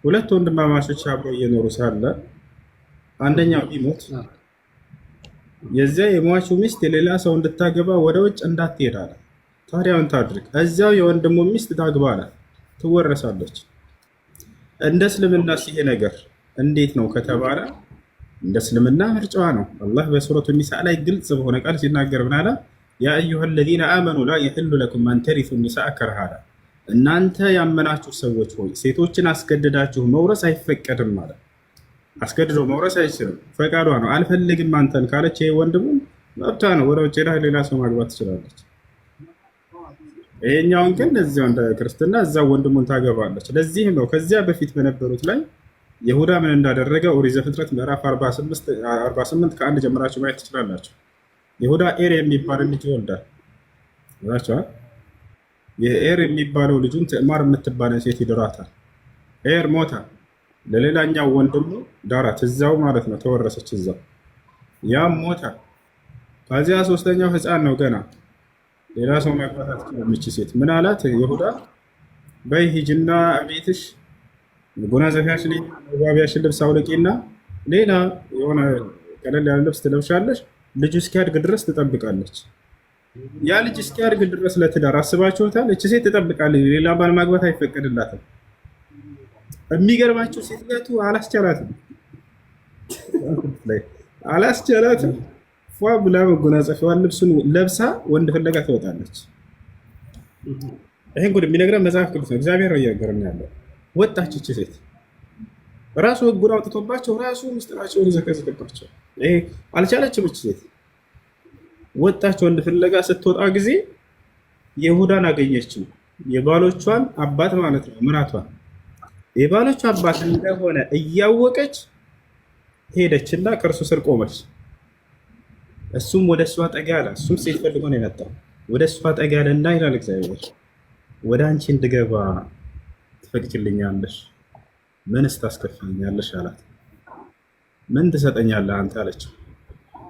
ሁለት ወንድማማቾች አብረው እየኖሩ ሳለ አንደኛው ቢሞት የዚያ የሟቹ ሚስት የሌላ ሰው እንድታገባ ወደ ውጭ እንዳትሄድ አለ። ታዲያ ምን ታድርግ? እዚያው የወንድሙ ሚስት ታግባ አለ። ትወረሳለች። እንደ እስልምና ይሄ ነገር እንዴት ነው ከተባለ እንደ እስልምና ምርጫዋ ነው። አላህ በሱረቱ ኒሳ ላይ ግልጽ በሆነ ቃል ሲናገር ምን አለ? ያ አዩሃ ለዚነ አመኑ ላ የሕሉ ለኩም አን ተሪሱ ኒሳአ ከርሃ። እናንተ ያመናችሁ ሰዎች ሆይ ሴቶችን አስገድዳችሁ መውረስ አይፈቀድም ማለት። አስገድዶ መውረስ አይችልም፣ ፈቃዷ ነው። አልፈልግም አንተን ካለች ይሄ ወንድሙን መብቷ ነው። ወደ ውጭ ሄዳ ሌላ ሰው ማግባት ትችላለች። ይሄኛውን ግን እዚያው እንደ ክርስትና እዛው ወንድሙን ታገባለች። ለዚህም ነው ከዚያ በፊት በነበሩት ላይ ይሁዳ ምን እንዳደረገ ኦሪት ዘፍጥረት ምዕራፍ 48 ከአንድ ጀምራችሁ ማየት ትችላላችሁ። ይሁዳ ኤር የሚባል ልጅ ይወልዳል። ይላችኋል። የኤር የሚባለው ልጁን ትዕማር የምትባለ ሴት ይድራታል። ኤር ሞታ ለሌላኛው ወንድሙ ዳራት፣ እዛው ማለት ነው፣ ተወረሰች እዛው። ያም ሞታ። ከዚያ ሶስተኛው ህፃን ነው ገና፣ ሌላ ሰው ማግባት አትችልም። እቺ ሴት ምን አላት ይሁዳ? በይ ሂጂና ቤትሽ ጎናጸፊያሽን ዋቢያሽን ልብስ አውልቂና ሌላ የሆነ ቀለል ያለ ልብስ ትለብሻለሽ። ልጁ እስኪያድግ ድረስ ትጠብቃለች። ያ ልጅ እስኪያድግ ድረስ ለትዳር አስባችሁታል? እቺ ሴት ትጠብቃለች። ሌላ ባል ማግባት አይፈቀድላትም። የሚገርማችሁ ሴትነቱ አላስቻላትም። ፏ ብላ መጎናጸፊያዋን ልብሱን ለብሳ ወንድ ፍለጋ ትወጣለች። ይሄን ጉድ የሚነግረን መጽሐፍ ቅዱስ ነው። እግዚአብሔር እያገረን ያለው ወጣች እቺ ሴት ራሱ ህጉን አውጥቶባቸው ራሱ ምስጢራቸውን ዘከዘከባቸው። ይሄ አልቻለችም። እቺ ሴት ወጣች ወንድ ፍለጋ። ስትወጣ ጊዜ ይሁዳን አገኘችው። የባሎቿን አባት ማለት ነው፣ ምራቷን የባሎቿ አባት እንደሆነ እያወቀች ሄደችና ከእርሱ ስር ቆመች። እሱም ወደ እሷ ጠጋ አለ። እሱም ሴት ፈልጎ ነው የመጣው። ወደ እሷ ጠጋ አለና ይላል እግዚአብሔር፣ ወደ አንቺ እንድገባ ትፈቅጂልኛለሽ? ምንስ ታስከፍልኛለሽ አላት። ምን ትሰጠኛለህ አንተ አለችው።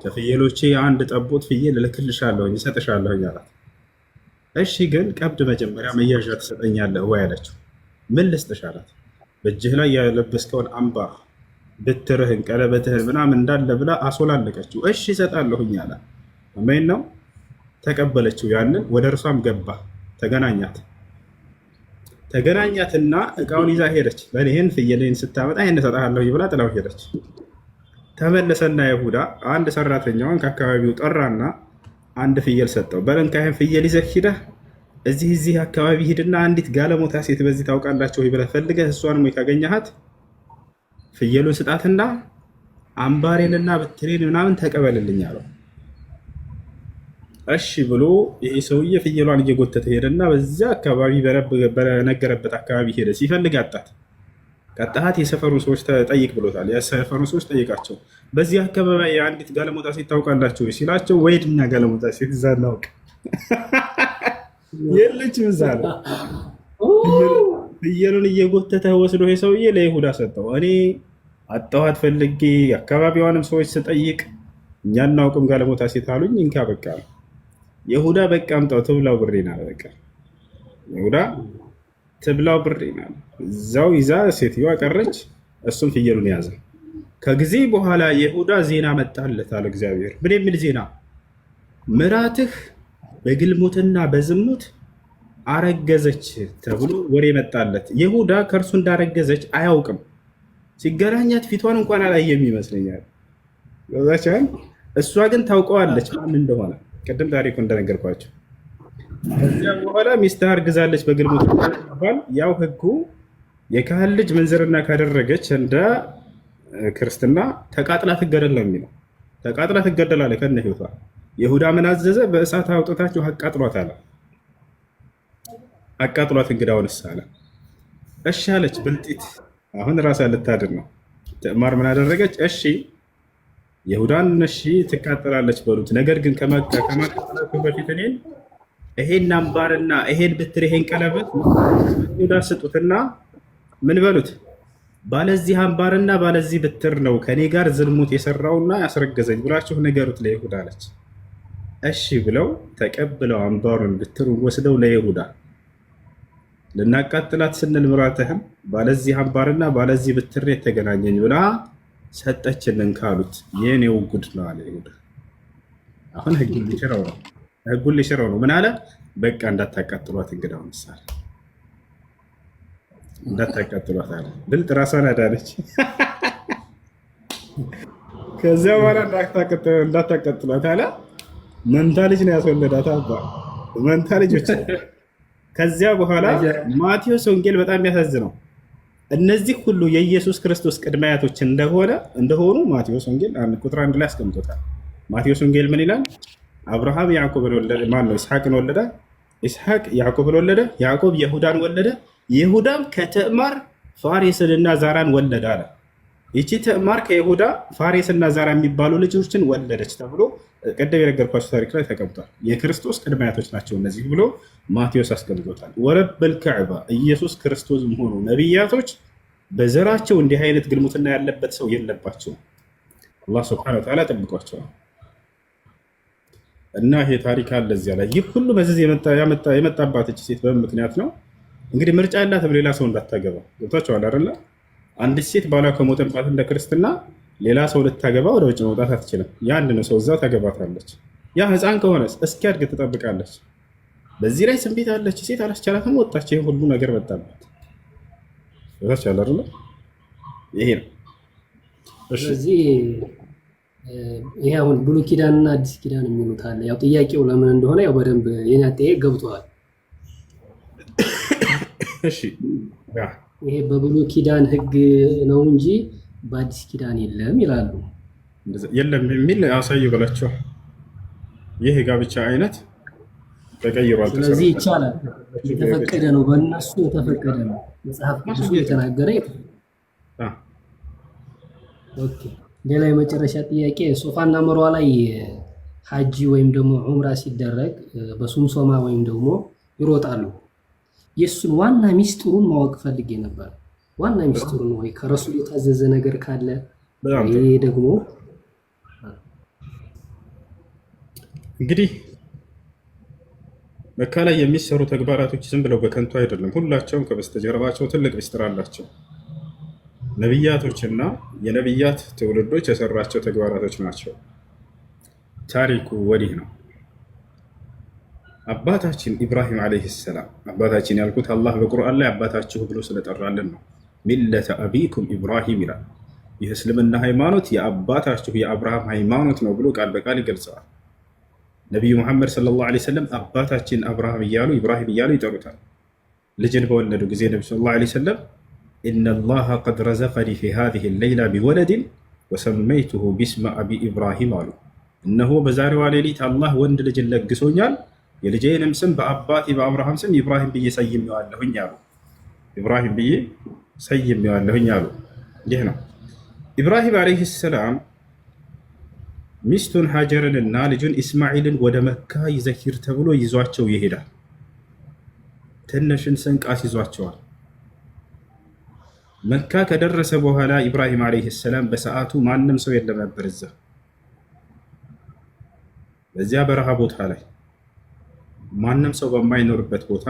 ከፍየሎቼ አንድ ጠቦት ፍየል እልክልሻለሁኝ እሰጥሻለሁኝ አላት። እሺ ግን ቀብድ መጀመሪያ መያዣ ትሰጠኛለህ ወይ አለችው። ምን ልስጥሽ አላት። በእጅህ ላይ ያለበስከውን አምባር፣ ብትርህን፣ ቀለበትህን ምናምን እንዳለ ብላ አስወላለቀችው። እሺ እሰጣለሁኝ አላት። አሜን ነው። ተቀበለችው። ያንን ወደ እርሷም ገባ። ተገናኛትና እቃውን ይዛ ሄደች። ይህን ፍየልን ስታመጣ ይህን እሰጥሃለሁ ብላ ጥላው ሄደች። ተመለሰና ይሁዳ አንድ ሰራተኛዋን ከአካባቢው ጠራና አንድ ፍየል ሰጠው። በለንካ ይህን ፍየል ይዘህ ሂደህ እዚህ አካባቢ ሂድና አንዲት ጋለሞታ ሴት በዚህ ታውቃላችሁ ብለህ ፈልገህ እሷንም ወይ ካገኘሃት ፍየሉን ስጣትና አምባሬንና ብትሬን ምናምን ተቀበልልኝ አለው። እሺ ብሎ ይሄ ሰውዬ ፍየሏን እየጎተተ ሄደና በዚያ አካባቢ በነገረበት አካባቢ ሄደ። ሲፈልግ አጣት። ቀጣሃት የሰፈሩን ሰዎች ጠይቅ ብሎታል። የሰፈሩን ሰዎች ጠይቃቸው፣ በዚህ አካባቢ የአንዲት ጋለሞታ ሴት ታውቃላችሁ ሲላቸው፣ ወይድና ጋለሞታ ሴት እዛ እናውቅ የለችም እዛ ነው። ፍየሉን እየጎተተ ወስዶ ይሄ ሰውዬ ለይሁዳ ሰጠው። እኔ አጣኋት ፈልጌ አካባቢዋንም ሰዎች ስጠይቅ እኛ እናውቅም ጋለሞታ ሴት አሉኝ። እንካ በቃ ይሁዳ በቃ አምጣው ትብላው ብሬና በቃ ይሁዳ ትብላው ብሬና እዛው ይዛ ሴትዮዋ ቀረች። እሱም ፍየሉን ያዘ። ከጊዜ በኋላ ይሁዳ ዜና መጣለት አለ እግዚአብሔር። ምን የሚል ዜና? ምራትህ በግልሙትና በዝሙት አረገዘች ተብሎ ወሬ መጣለት። ይሁዳ ከእርሱ እንዳረገዘች አያውቅም። ሲገናኛት ፊቷን እንኳን አላየም ይመስለኛል። ዛቻን እሷ ግን ታውቀዋለች ማን እንደሆነ፣ ቅድም ታሪኩ እንደነገርኳቸው። ከዚያ በኋላ ሚስትህ አርግዛለች በግልሙትና ሲባል ያው ህጉ የካህን ልጅ ምንዝርና ካደረገች እንደ ክርስትና ተቃጥላ ትገደል ነው የሚለው። ተቃጥላ ትገደላለች ከነ ህይወቷ። ይሁዳ ምን አዘዘ? በእሳት አውጥታችሁ አቃጥሏት አለ። አቃጥሏት እንግዳውንስ አለ። እሺ አለች ብልጢት። አሁን ራሷ ልታድር ነው። ትዕማር ምን አደረገች? እሺ ይሁዳን እሺ ትቃጠላለች በሉት፣ ነገር ግን ከማቃጠላችሁ በፊት እኔን ይሄን አምባርና ይሄን ብትር ይሄን ቀለበት ይሁዳ ስጡትና ምን በሉት? ባለዚህ አምባርና ባለዚህ ብትር ነው ከኔ ጋር ዝልሙት የሰራውና ያስረገዘኝ ብላችሁ ንገሩት ለይሁዳ አለች። እሺ ብለው ተቀብለው አምባሩን ብትሩን ወስደው ለይሁዳ ልናቃጥላት ስንል ምራትህም ባለዚህ አምባርና ባለዚህ ብትር የተገናኘኝ ብላ ሰጠችልን ካሉት የኔው ጉድ ነው አለ ይሁዳ። አሁን ህጉን ሊሽረው ነው። ምን አለ? በቃ እንዳታቃጥሏት እንግዳው ምሳሌ እንዳታቃጥሏት አለ። ብልጥ ራሷን አዳነች። ከዚያ በኋላ እንዳታቃጥሏት አለ። መንታ ልጅ ነው ያስወለዳት አባ መንታ ልጆች። ከዚያ በኋላ ማቴዎስ ወንጌል በጣም ያሳዝነው እነዚህ ሁሉ የኢየሱስ ክርስቶስ ቅድመ አያቶች እንደሆኑ ማቴዎስ ወንጌል ቁጥር 1 ላይ አስቀምጦታል። ማቴዎስ ወንጌል ምን ይላል? አብርሃም ያዕቆብን ወለደ። ማን ነው? ይስሐቅን ወለደ። ይስሐቅ ያዕቆብን ወለደ። ያዕቆብ ይሁዳን ወለደ። ይሁዳም ከትዕማር ፋሬስንና ዛራን ወለደ አለ። ይቺ ትዕማር ከይሁዳ ፋሬስና ዛራ የሚባሉ ልጆችን ወለደች ተብሎ ቀደም የነገርኳቸው ታሪክ ላይ ተቀምጧል። የክርስቶስ ቅድመ አያቶች ናቸው እነዚህ ብሎ ማቴዎስ አስቀምጦታል። ወረበል ከዕባ ኢየሱስ ክርስቶስ መሆኑ ነቢያቶች በዘራቸው እንዲህ አይነት ግልሙትና ያለበት ሰው የለባቸውም። አላህ ሱብሓነሁ ወተዓላ ጠብቋቸዋል። እና ይሄ ታሪክ አለ እዚያ ላይ። ይህ ሁሉ በዚህ የመጣባት እቺ ሴት በምን ምክንያት ነው? እንግዲህ ምርጫ ያላትም ሌላ ሰው እንዳታገባ ገብቷቸዋል አይደለ? አንዲት ሴት ባሏ ከሞተባት እንደ ክርስትና ሌላ ሰው ልታገባ ወደ ውጭ መውጣት አትችልም። ያንኑ ሰው እዛ ታገባታለች። ያ ህፃን ከሆነስ እስኪያድግ ትጠብቃለች። በዚህ ላይ ስንቤት አለች ሴት አላስቻላትም፣ ወጣች። ይሄ ሁሉ ነገር መጣባት ገብቷቸዋል አይደለ? ይሄ ነው። ስለዚህ ይሄ አሁን ብሉይ ኪዳንና አዲስ ኪዳን የሚሉት አለ። ያው ጥያቄው ለምን እንደሆነ ያው በደንብ የኔ አጠያየቅ ገብቷል። እሺ ይሄ በብሉይ ኪዳን ህግ ነው እንጂ በአዲስ ኪዳን የለም ይላሉ። የለም የሚል አሳዩ ብላችሁ ይህ ጋብቻ አይነት ተቀይሯል። ስለዚህ ይቻላል፣ የተፈቀደ ነው፣ በእነሱ የተፈቀደ ነው። መጽሐፍ ቅዱስ የተናገረ ኦኬ። ሌላ የመጨረሻ ጥያቄ ሶፋና መርዋ ላይ ሀጂ ወይም ደግሞ ዑምራ ሲደረግ በሱምሶማ ወይም ደግሞ ይሮጣሉ። የእሱን ዋና ሚስጥሩን ማወቅ ፈልጌ ነበር። ዋና ሚስጥሩን ወይ ከረሱል የታዘዘ ነገር ካለ ይሄ ደግሞ እንግዲህ መካ ላይ የሚሰሩ ተግባራቶች ዝም ብለው በከንቱ አይደለም። ሁላቸውም ከበስተጀርባቸው ትልቅ ሚስጥር አላቸው። ነቢያቶችና የነቢያት ትውልዶች የሰሯቸው ተግባራቶች ናቸው። ታሪኩ ወዲህ ነው። አባታችን ኢብራሂም ዓለይሂ ሰላም፣ አባታችን ያልኩት አላህ በቁርአን ላይ አባታችሁ ብሎ ስለጠራልን ነው። ሚለተ አቢኩም ኢብራሂም ይላል። ይህ እስልምና ሃይማኖት የአባታችሁ የአብርሃም ሃይማኖት ነው ብሎ ቃል በቃል ይገልጸዋል። ነቢዩ ሙሐመድ ሰለላሁ ዓለይሂ ወሰለም አባታችን አብርሃም እያሉ ኢብራሂም እያሉ ይጠሩታል። ልጅን በወለዱ ጊዜ ነቢ ሰለላሁ ዓለይሂ ወሰለም ኢነላሃ ቀድ ረዘቀኒ ፊ ሃዚሂ ሌይላ ቢወለድን ወሰመይቱሁ ቢስመ አቢ ኢብራሂም አሉ። እነሆ በዛሬዋ ሌሊት አላህ ወንድ ልጅን ለግሶኛል፣ የልጄንም ስም በአባቴ በአብርሃም ስም ኢብራሂም ብዬ ሰይሜዋለሁኝ አሉ። ኢብራሂም ብዬ ሰይሜዋለሁኝ አሉ። ይህ ነው ኢብራሂም ዓለይሂ ሰላም ሚስቱን ሀጀርንና ልጁን ኢስማዒልን ወደ መካ ይዘሂር ተብሎ ይዟቸው ይሄዳል። ትንሽን ስንቅ አስይዟቸዋል። መካ ከደረሰ በኋላ ኢብራሂም ዓለይሂ ሰላም በሰዓቱ ማንም ሰው የለም ነበር እዛ በዚያ በረሃ ቦታ ላይ ማንም ሰው በማይኖርበት ቦታ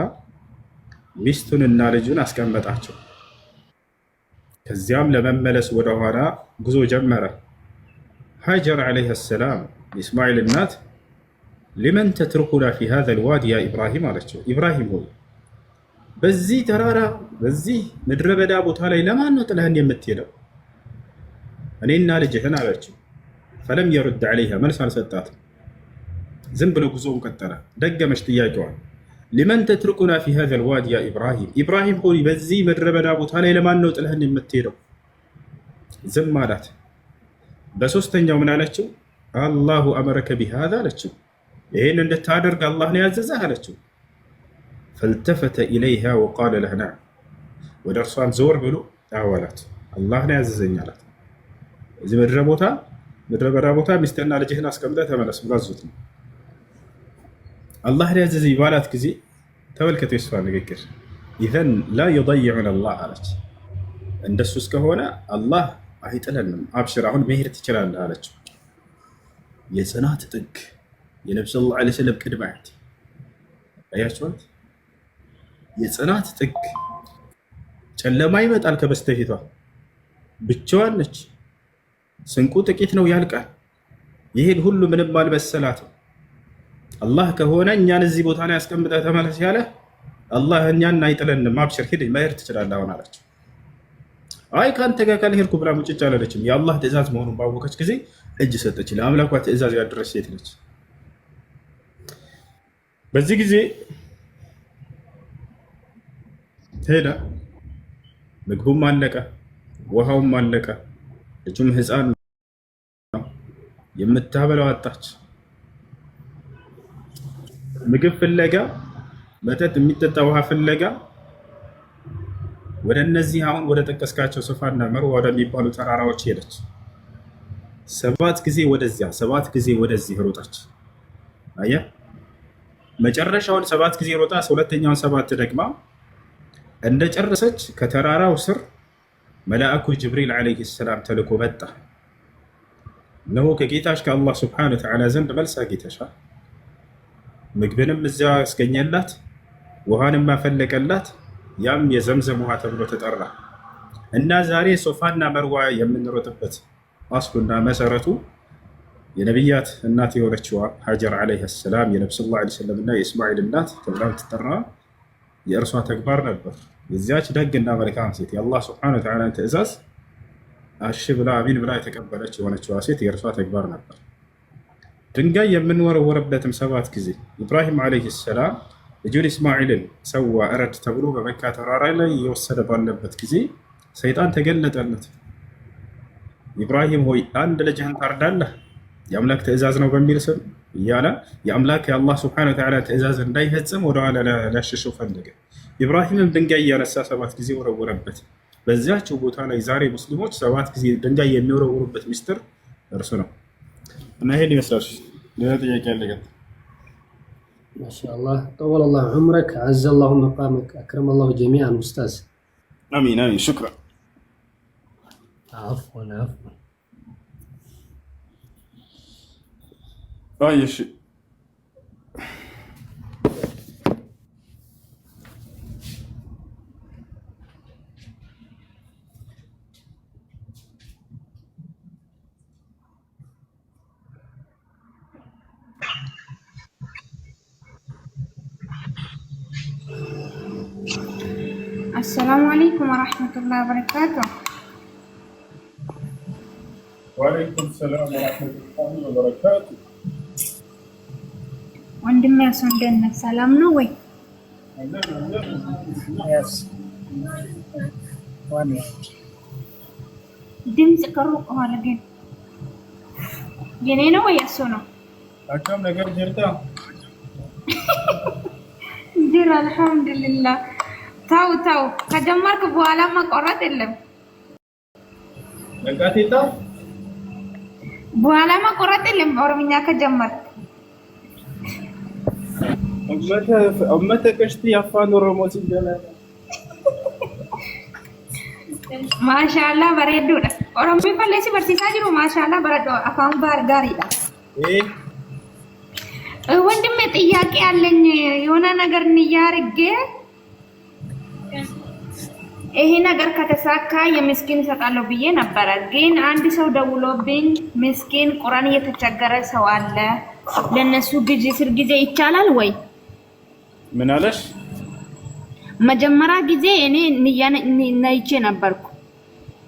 ሚስቱንና ልጁን አስቀመጣቸው። ከዚያም ለመመለስ ወደ ኋላ ጉዞ ጀመረ። ሃጀር ዓለይሃ ሰላም የእስማኤል እናት ሊመን ተትርኩና ፊ ሃዘል ዋዲ ያ ኢብራሂም አለችው። ኢብራሂም ሆይ በዚህ ተራራ በዚህ ምድረ በዳ ቦታ ላይ ለማን ነው ጥለህን የምትሄደው? እኔና ልጅህን አለችው። ፈለም የሩድ ዓለይሃ መልስ አልሰጣትም። ዝም ብሎ ጉዞውን ቀጠለ። ደገመች ጥያቄዋን። ሊመን ተትርኩና ፊ ሃዘል ዋዲ ያ ኢብራሂም፣ ኢብራሂም ሆይ በዚህ ምድረ በዳ ቦታ ላይ ለማን ነው ጥለህን የምትሄደው? ዝም አላት። በሶስተኛው ምን አለችው? አላሁ አመረከ ቢሃዛ አለችው። ይህን እንድታደርግ አላህ ነው ያዘዘህ አለችው። ፈልተፈተ ኢለይሃ ወቃለ ለህ ነዓም፣ ወደ እርሷም ዘወር ብሎ አዋላት። አላህ ነው ያዘዘኝ አላት። እዚህ ምድረ በዳ ቦታ ሚስትህና ልጅህን አስቀምጠህ ተመለስ ብሎ አዞት ነው። አላህ ነው ያዘዘኝ ባላት ጊዜ ተመልከቱ የሷ ንግግር። ኢዘን ላ ዩደይዑነ አላህ አለች። እንደሱ እስከሆነ አላህ አይጥለንም፣ አብሽር አሁን መሄድ ትችላለህ አለችው። የጽናት ጥግ የነብዩ ሰለላሁ ዐለይሂ ወሰለም ቅድመ አያት አያችኋት። የጽናት ጥግ። ጨለማ ይመጣል ከበስተፊቷ፣ ብቻዋን ነች። ስንቁ ጥቂት ነው ያልቃል። ይሄን ሁሉ ምንም አልመሰላትም። አላህ ከሆነ እኛን እዚህ ቦታ ላይ ያስቀምጠህ ተመለስ ያለ አላህ እኛን አይጥለንም፣ አብሽር ሂድ መሄድ ትችላለህ አሁን አለችው። አይ ከአንተ ጋር ካልሄድኩ ብላ ሙጭጭ አላለችም። የአላህ ትእዛዝ መሆኑን ባወቀች ጊዜ እጅ ሰጠች። ለአምላኳ ትእዛዝ ያደረች ሴት ነች። በዚህ ጊዜ ሄዳ ምግቡም አለቀ፣ ውሃውም አለቀ። ልጁም ህፃን ነው፣ የምታበላው አጣች። ምግብ ፍለጋ፣ መጠጥ፣ የሚጠጣ ውሃ ፍለጋ ወደ እነዚህ አሁን ወደ ጠቀስካቸው ሶፋና መርዋ ወደሚባሉ ተራራዎች ሄደች። 7 ጊዜ ወደዚያ 7 ጊዜ ወደዚህ ሮጣች። አየህ፣ መጨረሻውን 7 ጊዜ ሮጣ ሁለተኛውን 7 ደግማ እንደጨረሰች ከተራራው ስር መልአኩ ጅብሪል ዓለይሂ ሰላም ተልኮ መጣ። እነሆ ከጌታሽ ከአላህ ሱብሓነሁ ወተዓላ ዘንድ መልስ አግኝተሻል፣ ምግብንም እዚያ ያስገኘላት፣ ውሃንም አፈለቀላት። ያም የዘምዘም ውሃ ተብሎ ተጠራ እና ዛሬ ሶፋና መርዋ የምንሮጥበት አስሉና መሰረቱ የነቢያት እናት የሆነችዋ ሀጀር ዓለይሃ ሰላም የነብዩ ሰለላሁ ዐለይሂ ወሰለም እና የእስማኤል እናት ተብላ ትጠራ የእርሷ ተግባር ነበር። የዚያች ደግና መልካም ሴት የአላህ ሱብሓነሁ ወተዓላ ትእዛዝ አሽ ብላ አሚን ብላ የተቀበለች የሆነችዋ ሴት የእርሷ ተግባር ነበር። ድንጋይ የምንወረወረበትም 7 ጊዜ ኢብራሂም ዓለይሂ ሰላም ልጁን እስማኤልን ሰዋ እረድ ተብሎ በመካ ተራራ ላይ እየወሰደ ባለበት ጊዜ ሰይጣን ተገለጠለት። ኢብራሂም ሆይ አንድ ልጅህን ታርዳለህ የአምላክ ትእዛዝ ነው በሚል ስም እያለ የአምላክ የአላህ ሱብሓነሁ ወተዓላ ትእዛዝ እንዳይፈጽም ወደኋላ ሊያሸሸው ፈለገ። ኢብራሂምም ድንጋይ እያነሳ 7 ጊዜ ወረወረበት። በዚያቸው ቦታ ላይ ዛሬ ሙስሊሞች 7 ጊዜ ድንጋይ የሚወረውሩበት ሚስጥር እርሱ ነው እና ይሄን ይመስላል። ሌላ ጥያቄ አለ? ማሻአላህ ጠወለ ላሁ ዑምረክ አዘ ላሁ መቃመክ አክረመ ላሁ ጀሚዓን ኡስታዝ። አሚን አሚን። ሹክራን። አፍወን አፍወን። እሺ السلام عليكم ورحمة الله وبركاته. وعليكم السلام ورحمة الله وبركاته. ወንድሜ ያስወንደነ ሰላም ነው ወይ? ድምፅ ከሩቅ ሆነ ግን የኔ ነው ወይ እሱ ነው? አካም ነገር ጀርታ ድር አልሐምዱሊላህ። ታው ከጀመርክ በኋላ መቆረጥ የለም። ለጋቴታ በኋላ መቆረጥ የለም። ኦሮምኛ ከጀመርክ ኡመተ ቀሽቲ አፋን ኦሮሞ ሲጀላ ማሻአላ በሬዱዳ ኦሮሞ ፈለሲ በርሲሳ ጅሩ ማሻአላ በረዶ አፋን ባር ጋሪዳ። ወንድሜ ጥያቄ አለኝ የሆነ ነገር ንያርጌ ይሄ ነገር ከተሳካ የምስኪን እሰጣለሁ ብዬ ነበረ። ግን አንድ ሰው ደውሎብኝ ምስኪን ቁርአን እየተቸገረ ሰው አለ ለነሱ ግዢ ስር ጊዜ ይቻላል ወይ? ምን አለሽ? መጀመሪያ ጊዜ እኔ ነይቼ ነበርኩ።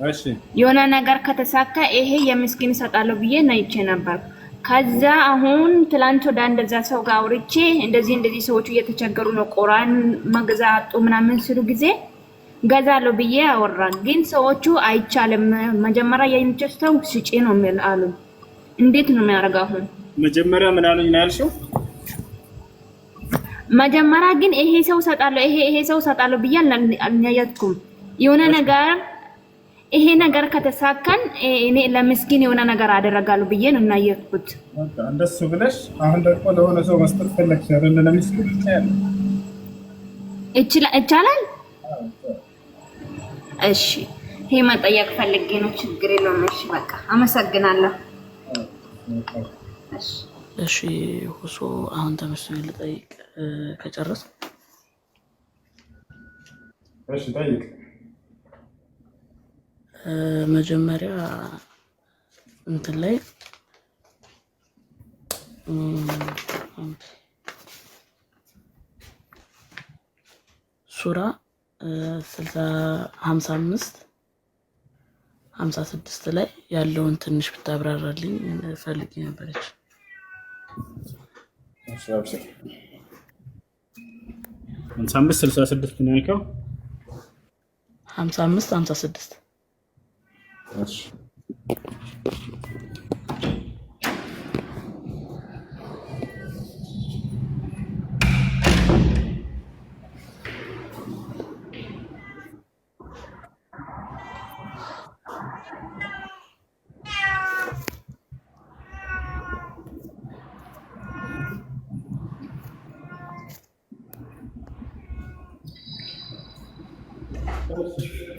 እሺ የሆነ ነገር ከተሳካ ይሄ የምስኪን እሰጣለሁ ብዬ ነይቼ ነበርኩ። ከዛ አሁን ትላንት ወደ እንደዛ ሰው ጋር አውርቼ እንደዚህ ሰዎቹ እየተቸገሩ ነው ቁርአን መግዛቱ ምናምን ሲሉ ጊዜ ገዛለሁ ብዬ አወራን። ግን ሰዎቹ አይቻልም መጀመሪያ የሚጨስተው ስጪ ነው አሉ። እንዴት ነው የሚያደርገው? አሁን መጀመሪያ ምን አሉኝ ነው ያልሽው? መጀመሪያ ግን ይሄ ሰው ሰጣለሁ ይሄ ሰው ሰጣለሁ ብዬ አልነያትኩም። የሆነ ነገር ይሄ ነገር ከተሳካን እኔ ለምስኪን የሆነ ነገር አደረጋለሁ ብዬ ነው እናየኩት። በቃ እንደሱ ብለሽ አሁን ደግሞ ለሆነ ሰው መስጠት ፈለግሽ አይደል? ለምስኪን ይቻላል። እሺ ይሄ መጠየቅ ፈልጌ ነው። ችግር የለውም። እሺ በቃ አመሰግናለሁ። እሺ ሁሱ አሁን ተመስገን ልጠይቅ ከጨረስ እሺ ጠይቅ። መጀመሪያ እንትን ላይ ሱራ 55 ላይ ያለውን ትንሽ ብታብራራልኝ ፈልጌ ነበረች። እሺ አብሽር። 55 66 ነው ያልከው? 56 እሺ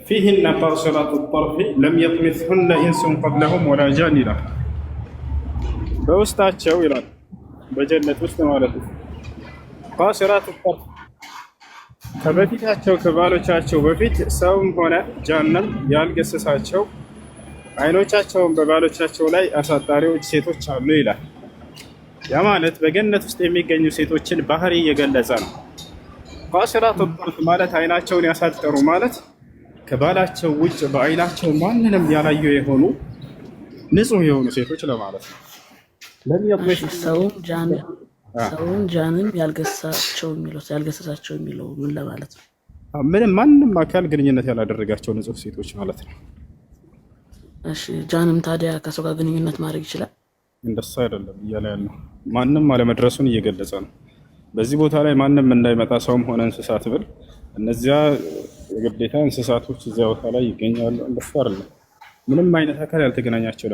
فيهن قاصرات الطرف لم يطمثهن إنس قبلهم ولا جان له በውስጣቸው ይላል በጀነት ውስጥ ማለት ነው። ቃሲራት الطرف ከበፊታቸው ከባሎቻቸው በፊት ሰውም ሆነ ጃንም ያልገሰሳቸው አይኖቻቸውን በባሎቻቸው ላይ አሳጣሪዎች ሴቶች አሉ ይላል። ያ ማለት በገነት ውስጥ የሚገኙ ሴቶችን ባህሪ እየገለጸ ነው። ቃሲራት الطرف ማለት አይናቸውን ያሳጠሩ ማለት ከባላቸው ውጭ በአይናቸው ማንንም ያላዩ የሆኑ ንጹህ የሆኑ ሴቶች ለማለት ነው። ሰውን ጃንም ያልገሰሳቸው የሚለው ምን ለማለት ነው? ምንም ማንም አካል ግንኙነት ያላደረጋቸው ንጹህ ሴቶች ማለት ነው። እሺ ጃንም ታዲያ ከሰው ጋር ግንኙነት ማድረግ ይችላል? እንደሱ አይደለም እያለ ያለው ማንም አለመድረሱን እየገለጸ ነው። በዚህ ቦታ ላይ ማንም እንዳይመጣ ሰውም ሆነ እንስሳት ብል እነዚያ የግዴታ እንስሳቶች እዚያ ቦታ ላይ ይገኛሉ። እንደሱ አይደለም ምንም አይነት አካል ያልተገናኛቸው